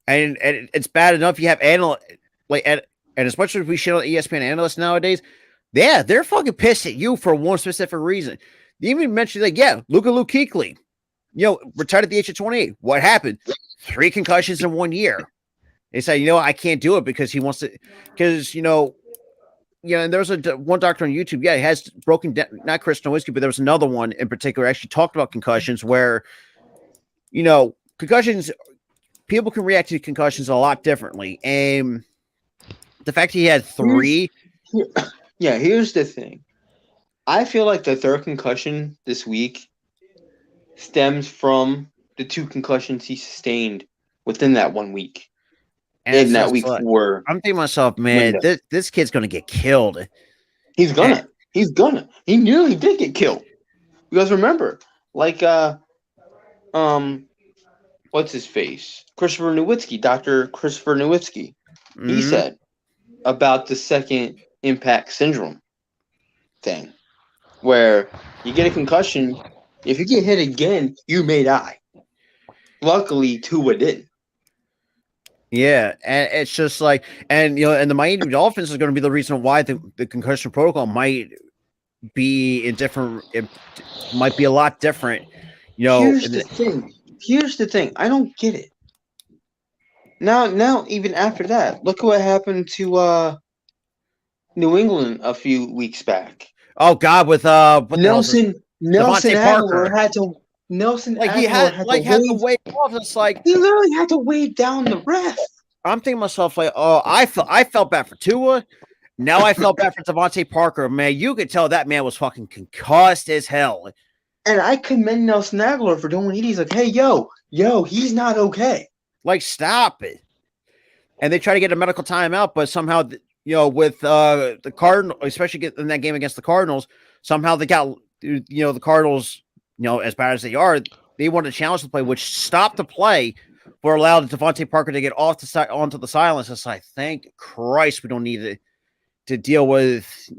D: And it's bad enough you have and as much as we shit on ESPN analysts nowadays, yeah, they're fucking pissed at you for one specific reason. They even mentioned Luka Kuechly, retired at the age of 28. What happened? 3 concussions in 1 year. They said, I can't do it because he wants to, because and there's one doctor on YouTube. Yeah, he has broken down, not Chris Nowinski, but there was another one in particular actually talked about concussions where, concussions, people can react to concussions a lot differently. And the fact he had 3.
E: Here's the thing. I feel like the 3rd concussion this week stems from the 2 concussions he sustained within that 1 week. And in that week 4.
D: I'm thinking to myself, man, this kid's going to get killed.
E: He's gonna. He nearly did get killed. Because remember, what's his face? Christopher Nowitzki, Dr. Christopher Nowitzki. Mm-hmm. He said about the second impact syndrome thing, where you get a concussion, if you get hit again, you may die. Luckily, Tua didn't.
D: Yeah, and it's just and the Miami Dolphins is going to be the reason why the concussion protocol might be might be a lot different.
E: Here's the thing. I don't get it. Now, even after that, look what happened to New England a few weeks back.
D: Oh God, with
E: Nelson Aguilar had to.
D: He had to wave off. It's
E: he literally had to wave down the ref.
D: I'm thinking to myself I felt bad for Tua. Now I felt bad for Devontae Parker. Man, you could tell that man was fucking concussed as hell.
E: And I commend Nelson Aguilar for doing it. He's like, hey, yo, he's not okay.
D: Stop it. And they try to get a medical timeout, but somehow, with the Cardinals, especially in that game against the Cardinals, somehow they got, the Cardinals, as bad as they are, they wanted to challenge the play, which stopped the play, but allowed Devontae Parker to get onto the silence. It's like, thank Christ we don't need to deal with,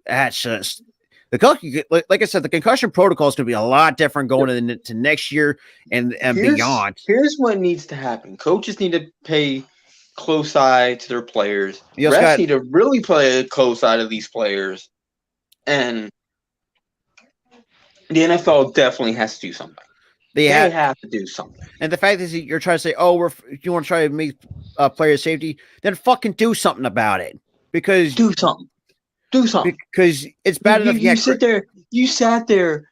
D: that's just like I said, the concussion protocol is going to be a lot different going into next year and beyond.
E: Here's what needs to happen. Coaches need to pay close eye to their players. Refs need to really play a close eye to these players. And the NFL definitely has to do something. They have to do something.
D: And the fact is, you're trying to say, you want to try to make player safety, then fucking do something about it. Because
E: do something.
D: Because it's bad enough.
E: You sat there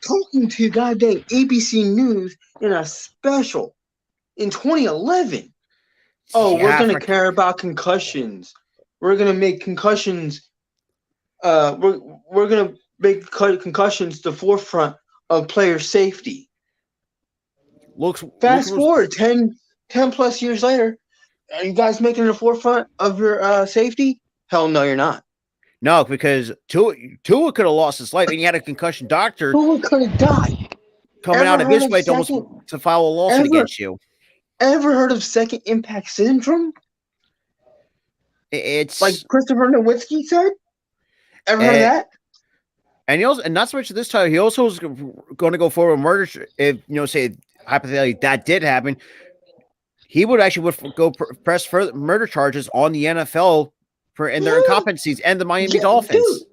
E: talking to goddamn ABC News in a special in 2011. Oh, we're going to care about concussions. We're going to make concussions. We're going to make concussions the forefront of player safety. Fast forward 10 plus years later. Are you guys making it the forefront of your safety? Hell no, you're not.
D: No, because Tua could have lost his life, and he had a concussion doctor.
E: Tua could have died.
D: Coming out of his way to file a lawsuit against you.
E: Ever heard of second impact syndrome?
D: It's
E: like Christopher Nowitzki said. Ever heard of that?
D: And not so much this time. He also was going to go forward with murder. If say hypothetically that did happen, he would go press further murder charges on the NFL and their incompetencies and the Miami Dolphins.
E: Dude,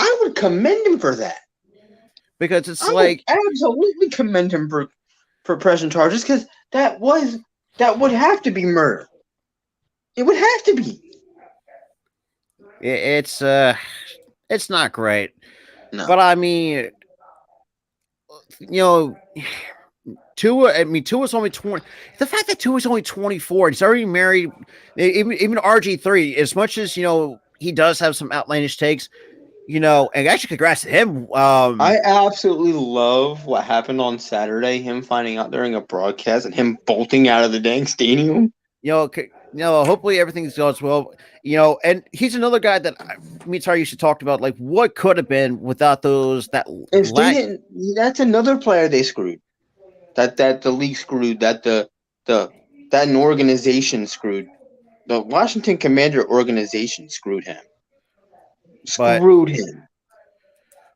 E: I would commend him for that.
D: Because it's
E: absolutely commend him for pressing charges, because that would have to be murder. It would have to be.
D: It's not great.
E: No.
D: But I mean, Tua's only 20. The fact that Tua's only 24, he's already married. Even RG3, as much as he does have some outlandish takes, and actually, congrats to him.
E: I absolutely love what happened on Saturday. Him finding out during a broadcast and him bolting out of the dang stadium.
D: Hopefully everything goes well. And he's another guy that me and Tara used to talk about, like what could have been without those.
E: That's another player they screwed. That the league screwed. That the that an organization screwed the Washington Commander organization screwed him. Screwed him.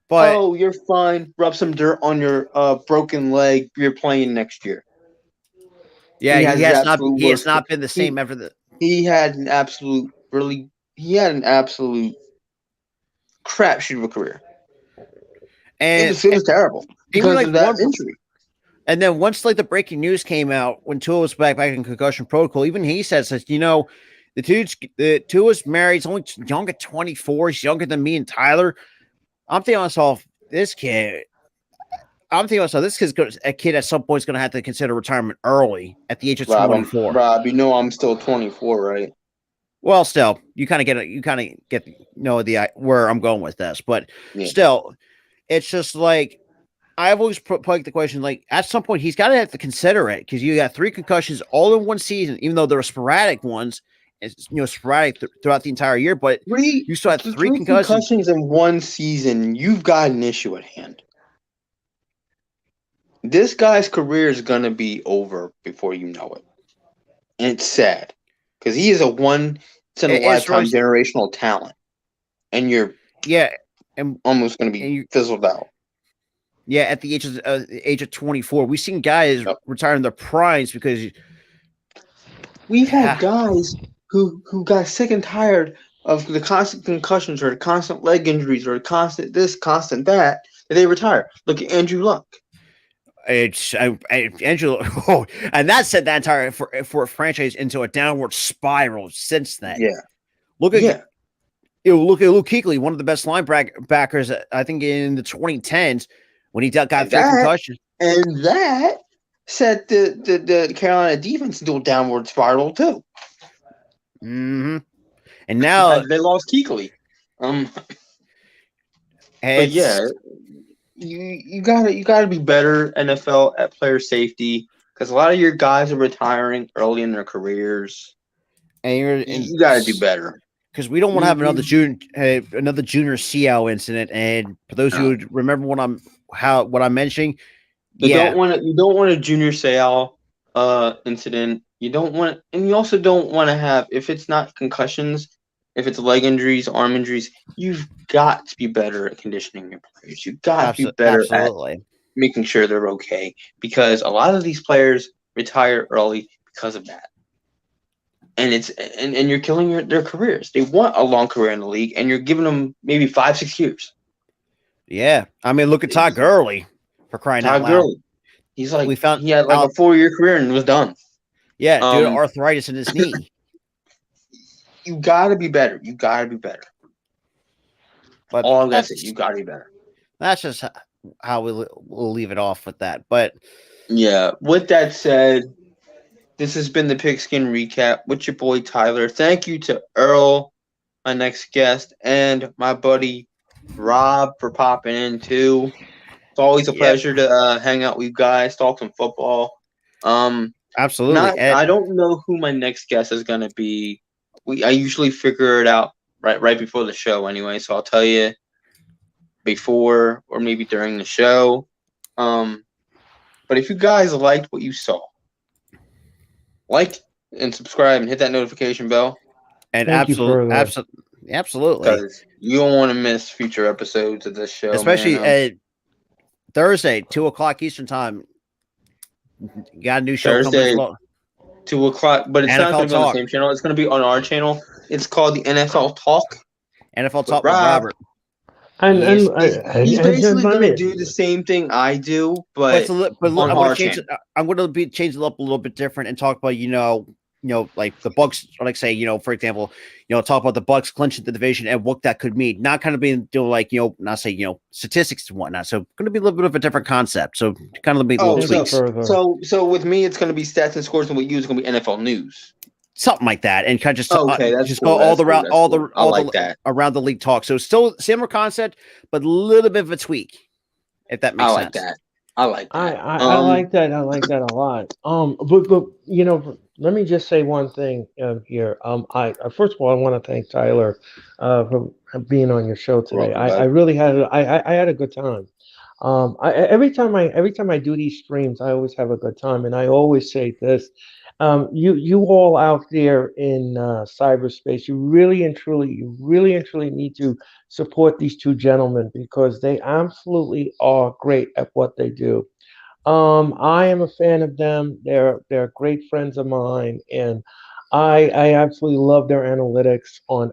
D: But
E: oh, you're fine. Rub some dirt on your broken leg. You're playing next year.
D: yeah,
E: he has
D: not been the same ever.
E: He had an absolute crapshoot of a career.
D: And
E: it was terrible because
D: like
E: of that injury.
D: And then once like the breaking news came out when Tua was back in concussion protocol, even he says, the Tua's married, he's only young at 24, he's younger than me and Tyler. I'm thinking to myself, this kid's a kid at some point is going to have to consider retirement early at the age of 24.
E: Rob, you know I'm still 24, right?
D: Well, still, you kind of get where I'm going with this, but still, it's just like I've always plagued the question, like at some point he's got to have to consider it because you got 3 concussions all in one season, even though they're sporadic ones. It's sporadic throughout the entire year, but you still had 3 concussions
E: in one season. You've got an issue at hand. This guy's career is gonna be over before you know it, and it's sad because he is a once in a lifetime generational talent, and you're almost gonna be fizzled out.
D: Yeah, at the age of 24, we've seen guys retire in their primes because
E: we've had guys who got sick and tired of the constant concussions or the constant leg injuries or the constant this, constant that they retire. Look at Andrew Luck.
D: Andrew, and that sent that entire for a franchise into a downward spiral since then.
E: Yeah,
D: look at Luke Kuechly, one of the best linebackers, I think, in the 2010s when he got 3 concussions,
E: and that set the Carolina defense into a downward spiral too.
D: Mm-hmm. And now
E: they lost Kuechly. But yeah, you gotta be better, NFL, at player safety because a lot of your guys are retiring early in their careers, and you gotta do better
D: because we don't want to have another junior Seau incident. And for those who remember what I'm mentioning,
E: you don't want a junior Seau incident. You don't want, and you also don't want to have, if it's not concussions, if it's leg injuries, arm injuries, you've got to be better at conditioning your players. You've got to be better at making sure they're okay because a lot of these players retire early because of that. And it's and you're killing their careers. They want a long career in the league, and you're giving them maybe 5-6 years.
D: Yeah, I mean, look at Todd Gurley for crying out loud. Gurley.
E: He's like he had like a 4-year career and was done.
D: Yeah, due to arthritis in his knee.
E: You got to be better. You got to be better.
D: But
E: all I'm gonna say, you got to be better.
D: That's just how we'll leave it off with that. But
E: yeah, with that said, this has been the Pigskin Recap with your boy Tyler. Thank you to Earl, my next guest, and my buddy Rob for popping in too. It's always a pleasure to hang out with you guys, talk some football.
D: Absolutely.
E: I don't know who my next guest is gonna be. I usually figure it out right before the show anyway, so I'll tell you before or maybe during the show. But if you guys liked what you saw, like and subscribe and hit that notification bell.
D: And absolutely.
E: Because you don't want to miss future episodes of this show.
D: Especially Thursday, 2:00 Eastern time. You got a new show
E: Thursday, 2:00, but it's not going to be on the same channel. It's going to be on our channel. It's called the NFL Talk.
D: NFL Talk with Robert.
E: And he's basically going to do the same thing I do, but on our channel.
D: I'm going to change it up a little bit different and talk about like the Bucks, or like say, for example, talk about the Bucks clinching the division and what that could mean. Not kind of being doing like, not say, statistics and whatnot. So going to be a little bit of a different concept. So kind of be little tweaks.
E: So with me, it's going to be stats and scores, and with you, it's going to be NFL news.
D: Something like that, and kind of just
E: just
D: go all around the league talk. So still similar concept, but a little bit of a tweak, if that makes sense.
E: I like that.
F: I like that. I like that a lot. But let me just say one thing here. I first of all, I want to thank Tyler for being on your show today. I really had I had a good time. Every time I do these streams, I always have a good time, and I always say this: You all out there in cyberspace, you really and truly need to support these two gentlemen because they absolutely are great at what they do. I am a fan of them. They're great friends of mine, and I absolutely love their analytics on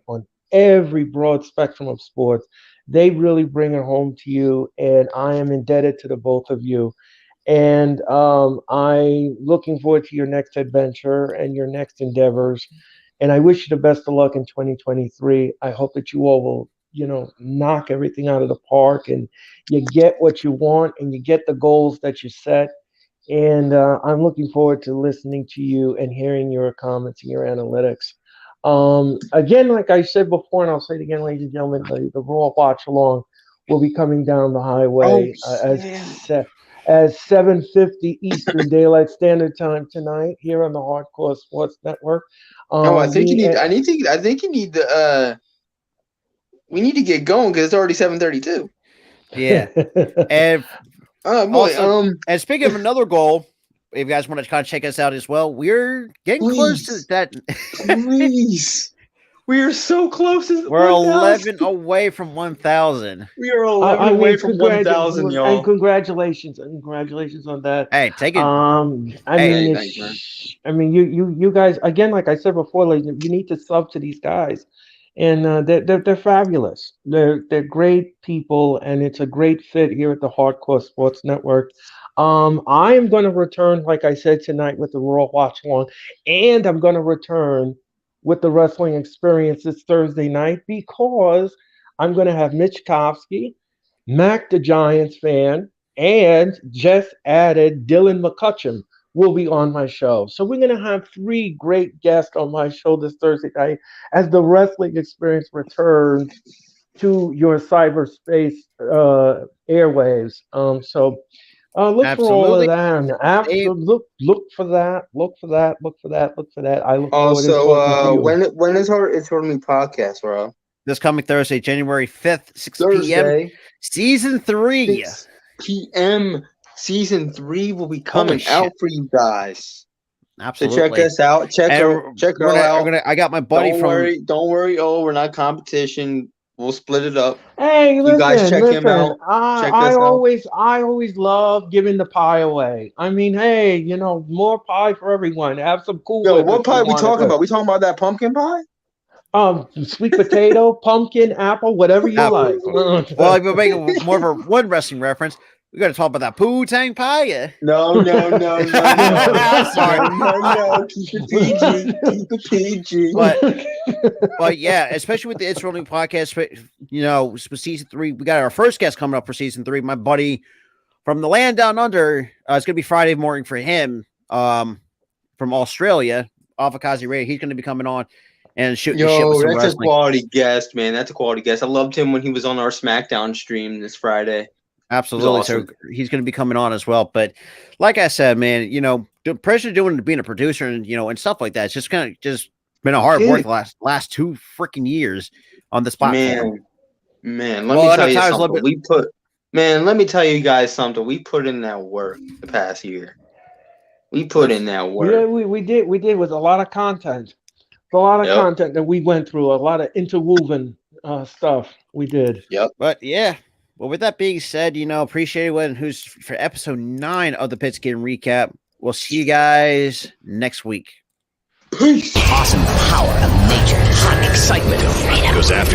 F: every broad spectrum of sports. They really bring it home to you, and I am indebted to the both of you. And I'm looking forward to your next adventure and your next endeavors. And I wish you the best of luck in 2023. I hope that you all will, knock everything out of the park and you get what you want and you get the goals that you set. And I'm looking forward to listening to you and hearing your comments and your analytics. Again, like I said before, and I'll say it again, ladies and gentlemen, the Raw Watch Along will be coming down the highway as 7:50 Eastern Daylight Standard Time tonight here on the Hardcore Sports Network.
E: I think you need. I think you need the. We need to get going because it's already 7:32.
D: Yeah, and
E: boy.
D: Also, and speaking of another goal, if you guys want to kind of check us out as well, we're getting close to that.
E: Please. We are so close.
D: We're 11 away from 1,000.
E: We are 11 away from 1,000, y'all.
F: And congratulations on that.
D: Hey, take it.
F: I mean, you guys again, like I said before, like you need to sub to these guys, and they're fabulous. They're great people, and it's a great fit here at the Hardcore Sports Network. I am going to return, like I said tonight, with the Raw Watch Along, and I'm going to return with the Wrestling Experience this Thursday night because I'm going to have Mitch Kofsky, Mac the Giants fan, and just added Dylan McCutcheon will be on my show. So we're going to have 3 great guests on my show this Thursday night as the Wrestling Experience returns to your cyberspace airwaves. Look
D: Absolutely.
F: for all of that. Look for that. I look forward to talking to you.
E: When is It's Hardly podcast, bro?
D: This coming Thursday, January 5th, 6 p.m. Season 3.
E: 6 p.m. Season 3 will be coming out for you guys.
D: Absolutely.
E: So check us out. Check her out.
D: I got my buddy
E: Don't worry. Oh, we're not competition. We'll split it up.
F: Hey, listen,
E: you guys check him out.
F: I always love giving the pie away. I mean, hey, more pie for everyone. Have some cool.
E: Yo, what pie we talking about? We talking about that pumpkin pie?
F: Sweet potato, pumpkin, apple, whatever you like.
D: Well, if you're making more of a one wrestling reference, we got to talk about that Poo-Tang pie.
E: No. Sorry. No. Keep it PG.
D: But yeah, especially with the It's Rolling podcast, with season 3, we got our first guest coming up for season 3. My buddy from the land down under. It's going to be Friday morning for him from Australia, Avakazi Ray. He's going to be coming on and shooting the shit with some
E: that's
D: wrestling.
E: A quality guest, man. That's a quality guest. I loved him when he was on our SmackDown stream this Friday.
D: Absolutely.
E: Awesome.
D: So he's going to be coming on as well. But like I said, man, the pressure of being a producer and stuff like that, it's just kind of just been a hard work the last 2 freaking years on this platform.
E: Man, let me tell you something. Let me tell you guys something. We put in that work the past year. We put in that work.
F: Yeah, we did with a lot of content. A lot of content that we went through, a lot of interwoven stuff we did.
E: Yep.
D: But yeah. Well, with that being said, appreciate everyone who's for episode 9 of the Pigskin Recap. We'll see you guys next week.
E: Peace.
C: Awesome power of nature, hot excitement, freedom.
G: Goes after